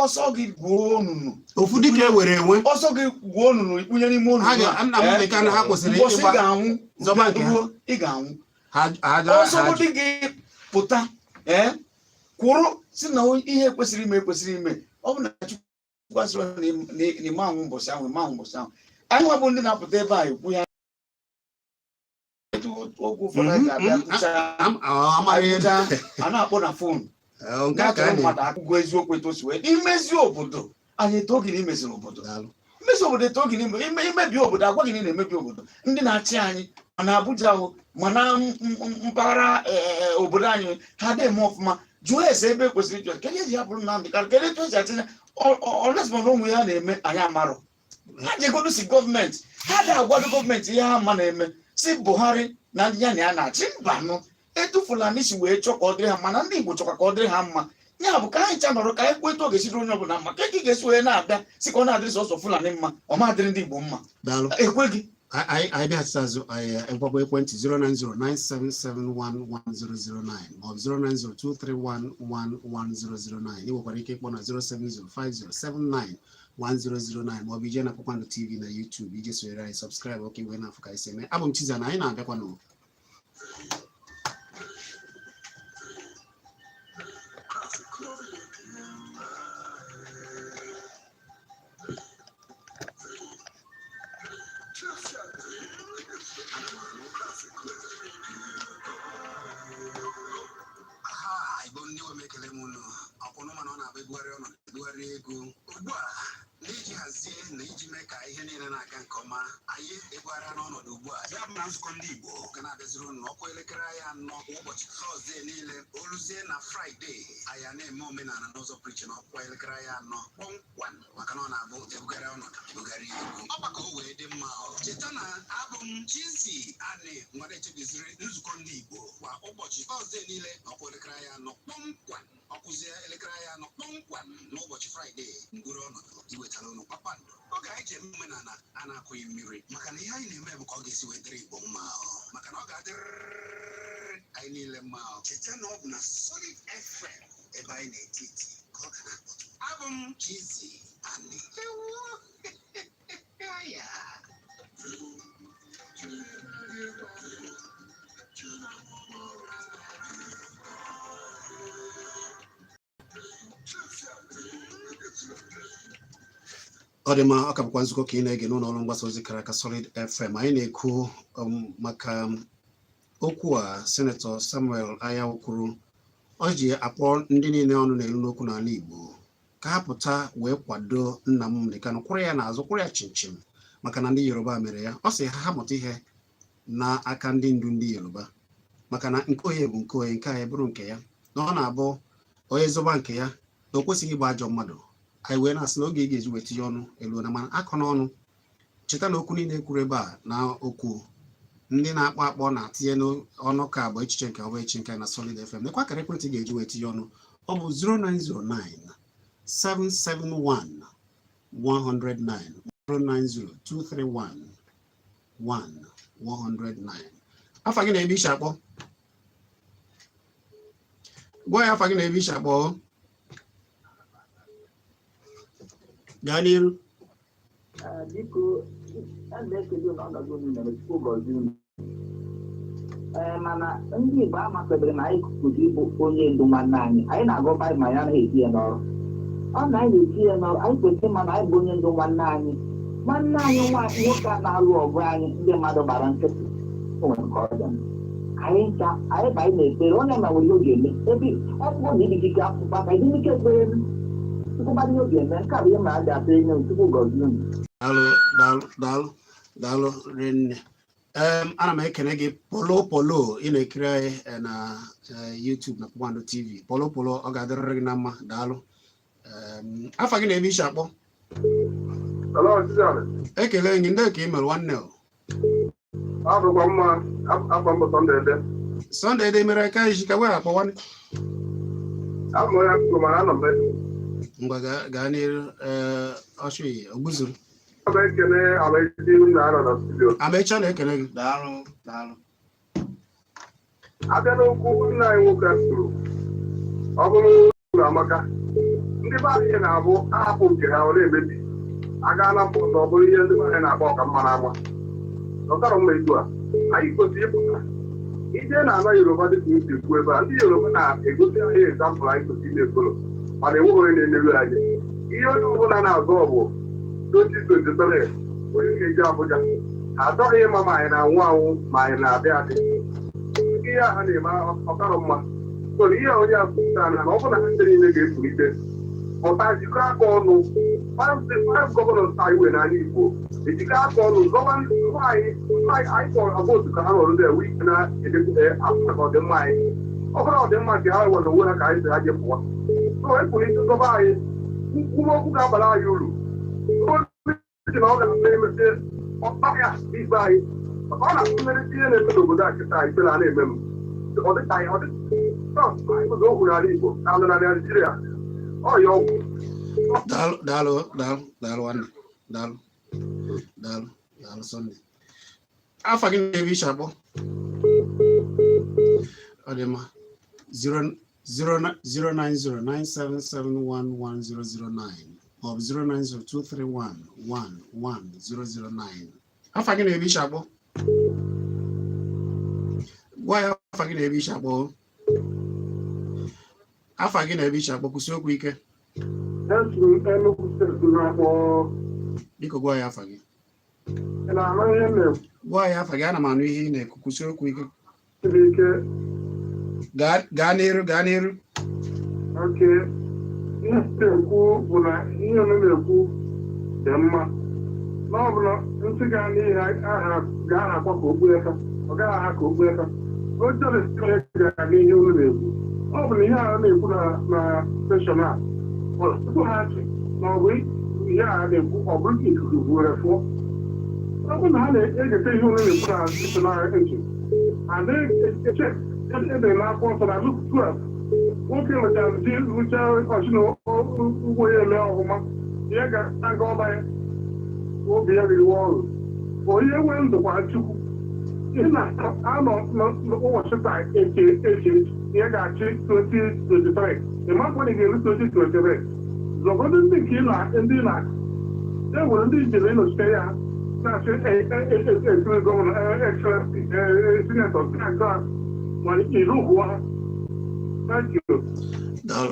ọsọ gị gwuo onunu ofu dike were enwe ọsọ gị gwuo onunu ikpunye n'ime onunu ha kwesịrị ị ga-anwụ ọsọ dị gị pụta kwụrụ si na ihe kwesịrị ime ọ bụ na Chukwu asịrị n'ime anwụ mbọsị ahụ anyị nwa bụ ndị na-apụta ebe a ekwu ya okwu ụfọdụ ga-abịa a na-akpọ na fonu mmadụ akụgo eziokwu etosi wee imezi obodo anyị eto gị n'imeziri obodo imezi obodo eto gị imebi obodo agwa gị na emebi obodo ndị na-achị anyị mana Abuja ahụ mana mpaghara obodo anyị ha dị eme ọfụma jụọ ese ebe kwesịrị ịjụ kedu eji ya bụrụ na ndị ka kedu etu esi atinye ọlesmana onwe ya na-eme anyị amarọ ha jegodu si gọọmenti ha ga-agwado gọọmenti ihe ha ma na-eme si Buhari na ndị ya na ya na-achị mbanụ etu Fulani si wee chọọ ka ọ dịrị ha mana ndị Igbo chọkwa ka ọ dịrị ha mma ya bụ ka anyị cha nọrọ ka anyị kwetu oge siri onye ọbụla mma ka ị ga-esi wee na-abịa si ka ọ na-adịrị sọsọ Fulani mma ọ ma adịrị ndị Igbo mma ekweghị anyị bịaghachite azụ anyị gwakwa ekwentị 09097711009 maọbụ 09023111009 ị nwekwara ike ịkpọ na 07050791009 maọbụ ije na Kpakpando TV na YouTube ije sonyere anyị sọbskraịbụ oke iwe na-afụ ka anyị si eme abụ m Chiza na anyị na-abịakwa n'oge n'iji hazie na iji mee ka ihe niile na-aga nke ọma anyị egwara n'ọnọdụ ugbu a ya bụ na nzukọ ndị Igbo ga na-abịaziri unu n'ọkụ elekere anyị 4 kwa ụbọchị Tọzdee niile oluzie na Fraịde anyị na-eme omenala n'ụzọ prichi na ọkwa elekere anyị 4 kpọmkwam maka na ọ na-abụ ebugara ọnọdụ ebugara egwu ọgbakọ o wee dị mma cheta na abụ m Chizzy Ani nwere echebiziri nzukọ ndị Igbo kwa ụbọchị Tọzdee niile na ọkwa elekere anyị 4 kpọmkwam ọkụzie elekere anyị 4 kpọmkwam n'ụbọchị Fraịde mkpụrụ ọnọdụ iwetara unu Kpakpando oge anyị ji eme omenala a na-akụghị mmiri maka na ihe anyị na-eme bụ ka ọ ga-esi wetara Igbo mma maka na ọ ga-adịrịrị anyị niile mma cheta na ọ bụ na Solid FM ebe anyị na-eti iti ka ọ ga na-akpọtụ abụ m Chizzy Ani ọ dị mma ọ ka bụkwa nzukọ ka ị na-ege n'ụlọ ọrụ mgbasa ozi kara aka Solid FM anyị na-ekwu maka okwu a Senetọ Samuel Anyanwụ kwuru ọ ji akpọ ndị niile ọnụ na-eru n'okwu n'ala Igbo ka ha pụta wee kwado Nnamdi Kanu kwụrụ ya n'azụ kwụrụ ya chinchin maka na ndị Yoruba mere ya ọ sị ha mụta ihe n'aka ndị ndu ndị Yoruba maka na nke onye bụ nke onye nke anyị bụrụ nke ya na ọ na-abụ onye zọba nke ya na o kwesịghị ịgba ajọ mmadụ anyị wee na-asị na oge ị ga-eji weta ya ọnụ elu na mana akọ n'ọnụ cheta na okwu niile kwuru ebe a na okwu ndị na-akpọ akpọ na-atinye n'ọnụ ka bụ echiche nke ọbụ echi nke na Solid FM nekwa akara ekwentị ga-eji weta ya ọnụ ọ bụ 0909 771 109 090 231 109. Afa gị na-ebe ishi akpọ gwa ya afa gị na-ebe ishi akpọ gaa n'iru. Biko na-ekele n'ọnọdụ mere tupu ụbọchị unu mana ndị Igbo amasịbịrị na anyị kwụsị ịbụ onye ndu nwanne anyị na-agụ Baịbụl ma ya anaghị eti ya n'ọrụ ọ na anyị na-eti ya n'ọrụ anyị kwesịrị ma na anyị bụ onye ndu nwanne anyị nwoke a na-alụ ọgụ anyị ndị mmadụ gbara nkịtị anyị ncha anyị ba anyị na-ekpere onye ma nwere oge eme ebe ọkpụkpọ na ibikike akwụkwọ aka ịdị ike ekpere tukwubadị oge eme nke a bụ ihe ma a ji atụ enye tupu gọzie unu. Daalụ rinne. Ana m ekene gị polo ị na-ekiri anyị na YouTube na Kpakpando TV. Polo ọ ga-adịrịrị gị na mma. Daalụ. Afa gị na-ebe ishi akpọ ekele gị ndị ka ị mere nwanne Sunday ede mere ka iji ka wee akpọ nwanne ngwa gaa n'iru ọchị ogbuzuru amecha na-ekele gị. Daalụ. Abịa n'okwu nna anyị nwoke kwuru ọ bụrụ ụlọ amaka ndị be anyị na-abụ ahapụ nke ha ọ na-emebi agaala mbụ na ọ bụrụ ihe ndị be anyị na-agba ọka mma n'ama ọtara mma etu a anyị kwesịrị ịpụta ije na-ala Yoruba dịka isi ekwu ebe a ndị Yoruba na-egosi anyị ezampụl anyị kwesịrị na-ekolo mana enweghị onye na-emerụ anyị ihe onye ọbụla na-azọ bụ 2023 onye ga-eji Abuja ha achọghị ịma ma anyị na-anwụ anwụ ma anyị na-adị adị ihe ha na-eme ọkara mma so ihe onye apụta na ọ bụ na ndị niile ga-ekwulite pụta jikọ aka ọnụ gọvanọ anyị wee n'ala Igbo ejikọ aka ọnụ anyị kpọrọ abụotu ka ha nọrụ ewe ike na-edepụta maka ọdịmma anyị ọ bụrụ ọdịmma nke ha nwere onwe ha ka anyị si ha je pụwa so ekwulite gọva anyị okwu ga-abara anyị uru na ọ ga-eme emete ọkpa ya ibe anyị ọ na-atụmerịta ihe na-eme n'obodo a kịta anyị kpere a na-eme m ọ dịka anyị anyị bụ okwu n'ala Igbo na-alụ na Naịjirịa ọ ya ọgwụ. Daalụ nwanne daalụ Sunday. Afa gị na-ebe ishi akpọ ọ dị mma 09097711009 maọbụ 09023111009. Afa gị na-ebe ishi akpọ gwa ya afa gị na-ebe ishi akpọ afa gị na-ebe ishi akpọ kwụsị okwu ike biko gwa ya afa gị gwa ya afa gị ana m anụ ihe ị na-ekwu kwụsị okwu ike gaa n'iru ihe na-ekwu bụ na ihe unu na-ekwu dị mma na ọ bụla ntị gaa n'ihe aha ga-ahakwa ka okpu eka ọ gaghị aha ka okpu eka ojeresire gara n'ihe unu na-ekwu ọ bụ na ihe a na-ekwu na steshọn a tupu ha chị na ọ bụ ihe a na-ekwu ọ bụrụ ka ikuku buere fụọ ọ bụ na ha na-egete ihe unu na-ekwu na steshọn a eji adịghị ede n'akwụkwọ nsọ na Luk 12 nwoke nwetara di rụcha ọchị na ugbo ya eme ọhụma ihe ga-aga ọba ya oge ya ririwe ọrụ onye nwee ndụkwa Chukwu ị na-anọ n'ụbọchị taa eche ihe ga-achị 2023 ịmakwa na ị ga-eru 2023 zọgodo ndị nke ndị na enwere ndị ijere ịnọchite ya na-achị ekiri gọvanọ sinetọ nke a mana iru hụọ ha. Daalụ.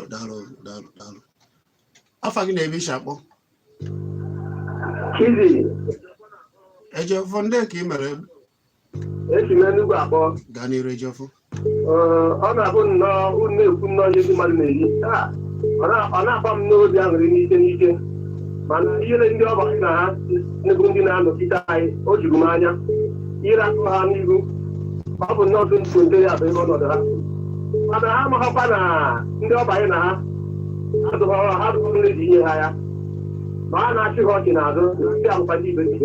Afa gị na-ebe ishi akpọ Ejiofor ndị ka ị mere esi m Enugu akpọ gaa n'iru Ejiofor. Ọ na-abụ nnọọ unu na-ekwu nnọọ ihe ndị mmadụ na-eyi ọ na-agba m n'obi aṅụrị n'ike mana ihere ndị ọba na ha n'ebe ndị na-anọchite anyị o juru m anya ire akụ ha n'ihu ọ bụ nnọọ ntụ nte ya bụ ebe ọnọdụ ha mana ha amaghọkwa na ndị ọbanye na ha ha dụrụ ji ihe ha ya ma a na-achị ha ọchị n'azụ ndị agbụkpata ibe ndị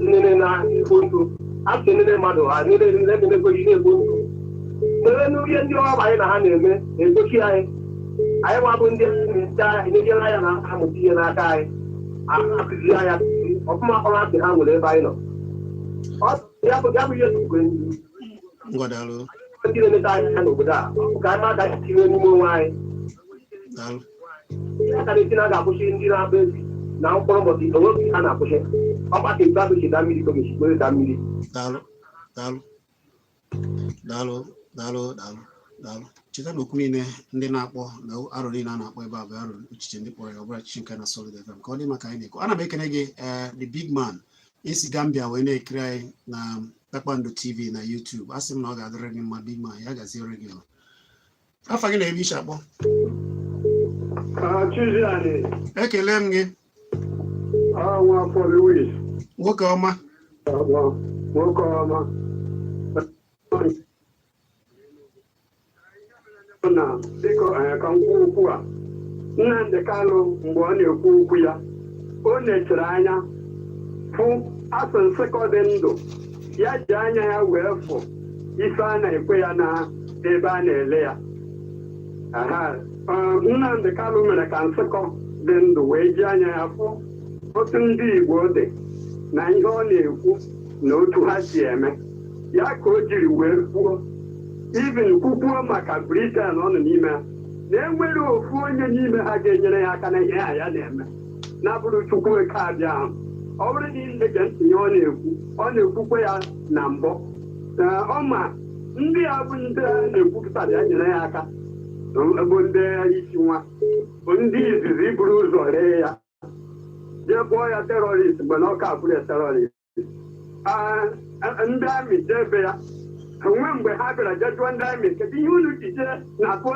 nne na-ekpo ntụ asị nne mmadụ ha na-emekweghị na-ekpo ntụ ebe n'ihe ndị ọrụ anyị na ha na-eme na-egochi anyị nwabụ ndị na-enyere anya na amụta ihe n'aka anyị akụziri anya ọfụma ọrụ asị ha nwere ebe anyị nọ ya bụ ihe tukwe ndị na-emeta anya n'obodo a ka anyị agaghị tinye n'ime onwe anyị ya ka na-esi na a ga-akwụsị ndị na-agba ezi na mkpụrụ ụbọchị onwe ha na-akwụsị ọgbata igbe abụchi da mmiri komechikwere da mmiri daalụ cheta na okwu niile ndị na-akpọ na arọ niile a na-akpọ ebe a bụ arọ echiche ndị kpọrọ ya ọbụla echiche nke na Solid FM ka ọ dị maka anyị na-ekwu. Ana m ekene gị the big man isi Gambia wee na-ekiri anyị na Kpakpando TV na YouTube. A sị m na ọ ga-adịrị gị mma big man, ya gaziere gị. Afa gị na-ebe iche akpọ? Ekele m gị. Nwoke ọma. Na dịka ka m kwuo okwu a Nnamdi Kanu mgbe ọ na-ekwu okwu ya o nechere anya fụ asụ nsịkọ dị ndụ ya ji anya ya wee fụ ife a na-ekwe ya na ebe a na-ele ya. Nnamdi Kanu mere ka nsịkọ dị ndụ wee ji anya ya fụ otu ndị Igbo dị na ihe ọ na-ekwu na otu ha si eme ya ka o jiri wee kwuo even kwukwuo maka Britain ọ nọ n'ime ha na-enwere ofu onye n'ime ha ga-enyere ya aka na ihe ha ya na-eme na-abụrụ Chukwuemeka abịa ahụ. Ọ bụrụ na ị na-ege ntị ihe ọ na-ekwukwe ya na mbụ ọma ndị a bụ ndị a na-ekwupụta ya nyere ya aka bụ ndị isi nwa ndị izizi buru ụzọ ree ya jee kpọọ ya terọrist mgbe na ọ ka bụrụ ya terọrist. Ndị amị jebe ya onwe mgbe ha bịara jee jụọ ndị amị kedu ihe unu ji jee na-akpọ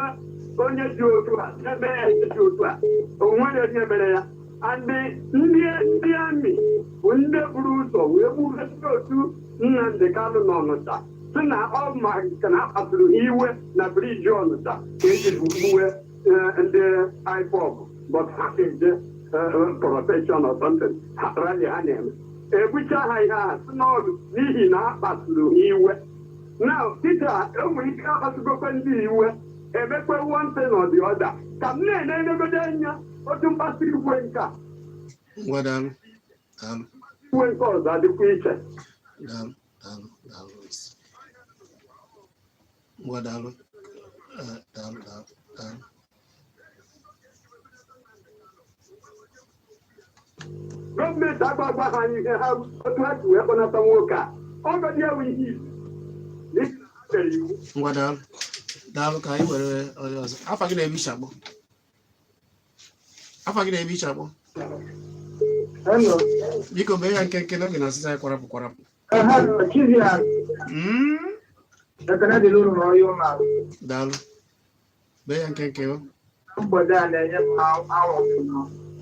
onye dị otu a ebe ya dị otu a onwe ya onye mere ya ndị amị bụ ndị buru ụzọ wee gbughesị otu Nnamdi Kanu n'Ọnụcha si na ọ ma nke na akpasuru iwe na briji Ọnụcha ka eji gbuwe ndị IPOB but ha je protection or something rally ha na-eme egbucha ha ihe a si n'ọrụ n'ihi na akpasuru iwe. Now, Peter, enwere ike akpasugokwe ndị iwe emekwe one thing or the other ka m na-enegode anya otu mkpasu iwe nke a iwe nke ọzọ adịkwa iche. Gọọmenti agba ha ihe ha otu ha ji wee kpọnata nwoke a ọgọdị ewu ihe daalụ ka anyị were onye ọzọ. Afa gị na-ebe iche akpọ? Biko mee ya nkenke n'oge na asịsa anyị kwarapụ. Daalụ mee ya nkenke. Mgbede a na-enye m awa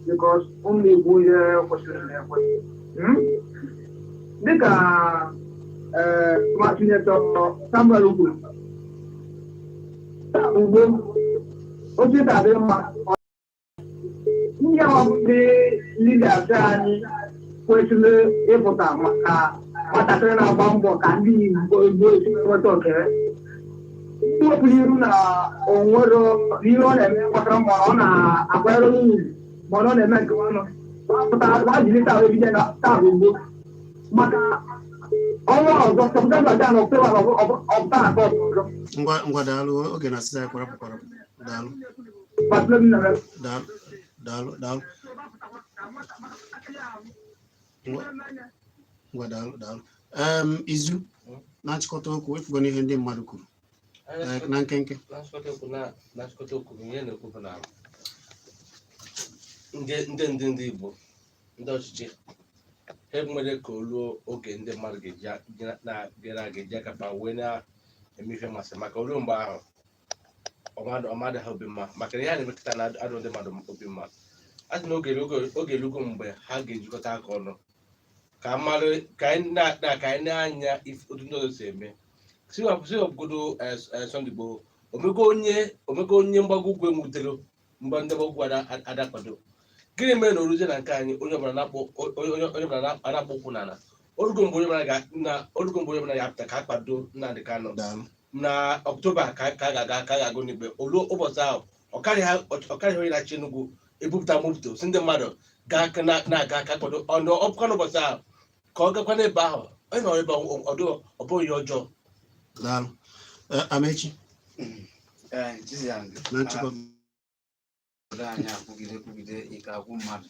because ụmụ Igbo ihe kwesịrị na-ekwesị dịka Matinetọ Samuel kwuru ugbo oche ga-adị mma ndị ọbụ ndị lidas anyị kwesịrị ịpụta maka nwatakịrị na-agba mbọ ka ndị Igbo esi nweta okere ndị wepụrụ iru na onwere ihe ọ na-eme gbasara ma ọ na-akwanyere n'ụlọ ma ọ na-eme nke ọnụ pụtara jiri taa ebido na taa ugbo maka ọnwa ọzọ Septemba gaa na Ọktoba ọpụta na kọt ọzọ. Ngwa daalụ oge na asịsa anyị kwarapụ. Daalụ. Ngwa daalụ. Izu na-achịkọta okwu efugo n'ihe ndị mmadụ kwuru na nkenke. Na-achịkọta okwu ihe na-ekwu bụ na ndị Igbo ndị ọchịchị enwere ka oluo oge ndị mmadụ ga-eji akapa wee na-eme ife masị maka oluo mgbe ahụ ọmadụ ha obi mma maka ihe a na-emekọta na adụ ndị mmadụ obi mma. A sị na oge elugo mgbe ha ga-ejikọta aka ọnụ ka anyị na-anya otu ndị ọzọ si eme si obodo Sunday Igboho omego onye mgbago ugwu enwutere mgbe ndị ogwu adakwado gịnị mere na oruzie na nke anyị onye ọbụla na-akpọ ụkwụ n'ala orugo mgbe onye ọbụla ya apụta ka akpado Nnamdi Kanu na Ọktoba ka a ga-agụ n'ikpe olu ụbọchị ahụ ọkarịghị onye na-achị Enugu ebupụta mopụta si ndị mmadụ na-aga aka kwado ọnụ ọbụkwa n'ụbọchị ahụ ka ọ gakwa n'ebe ahụ onye nọ ebe ọ bụghị ihe ọjọọ. Amechi anyị akwụgide ike agwụ mmadụ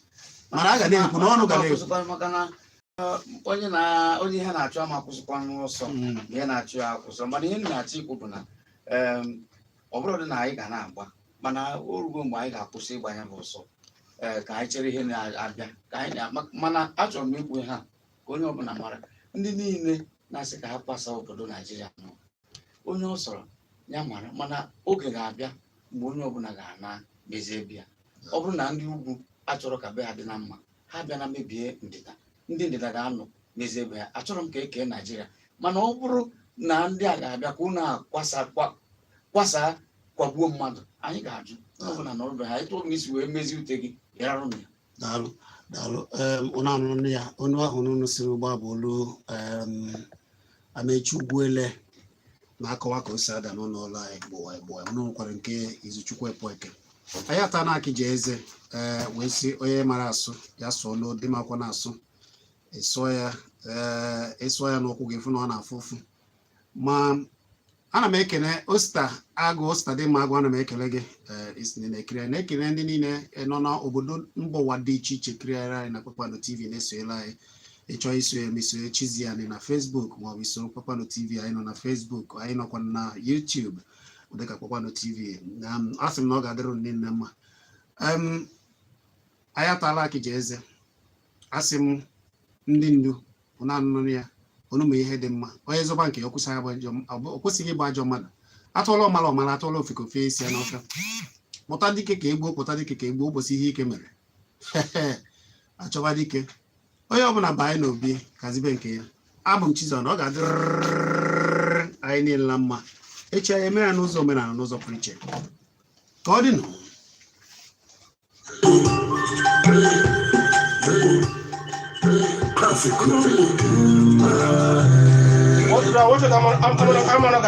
mana a ga na-ekwu n'ọnụ ga na-ekwu maka na onye ihe na-achụ ama akwụsịkwa n'ọsọ ihe na-achụ ya akwụsọ mana ihe na-achọ ikwu bụ na ọ bụrụ dị na anyị ga na-agba mana orugo mgbe anyị ga-akwụsị ịgba ya bụ ọsọ ka anyị chere ihe na-abịa ka anyị mana achọrọ m ikwu ha ka onye ọbụla mara ndị niile na-asị ka ha kwasa obodo Naijiria nọ onye ọ sọrọ ya mara mana oge ga-abịa mgbe onye ọbụla ga-ana mezie bịa ọ bụrụ na ndị ugwu achọrọ ka be ha dị na mma ha bịa na mebie ndịda ndị ndịda ga-anọ mezie be ha achọrọ m ka ekee Naijiria mana ọ bụrụ na ndị a ga-abịa ka unu kwasa kwagbuo mmadụ anyị ga-ajụ ọbụla na ọrụ ha anyị tụrụ m isi wee mezie ute gị yararụ m ya. Daalụ ụnụ anụnụ ya onu ahụ n'ụnụ siri ụgbọ bụ olu Amechi Ugwuele na-akọwa ka o si ada n'ụlọ ụlọ anyị gbụwa nwekwara nke Izuchukwu Epoeke anyị ata na akị ji eze wee si onye mara asụ ya sụọ n'ụdị makwa na-asụ ịsụọ ya n'ụkwụ gị fụ na ọ na-afụ ụfụ ma ana m ekele Osta dị mma agụ ana m ekele gị na-ekele ndị niile nọ n'obodo mba ụwa dị iche iche kirịara anyị na Kpakpando TV na-esonyela anyị ịchọ isonye m isonye Chizie anyị na Facebook maọbụ isoro Kpakpando TV anyị nọ na Facebook anyị nọkwa na YouTube dịka Kpakpando TV asị m na ọ ga-adịrụ ndị nne mma anyị atala akị ji eze asị m ndị ndu ụnụ ya onu ma ihe dị mma onye zọba nke o kwesịghị ịgba ajọ mmadụ atụọla ọmara atụọla ofekofe isi ya n'ọka pụta dike ka egbuo ụbọchị ihe ike mere achọba dike onye ọbụla bụ anyị na obi kazibe nke ya abụ m Chizon ọ ga-adịrịrị anyị niile na mma echi anyị eme ya n'ụzọ omenala n'ụzọ pụrụ iche ka ọ dị nụ What's that? I'm gonna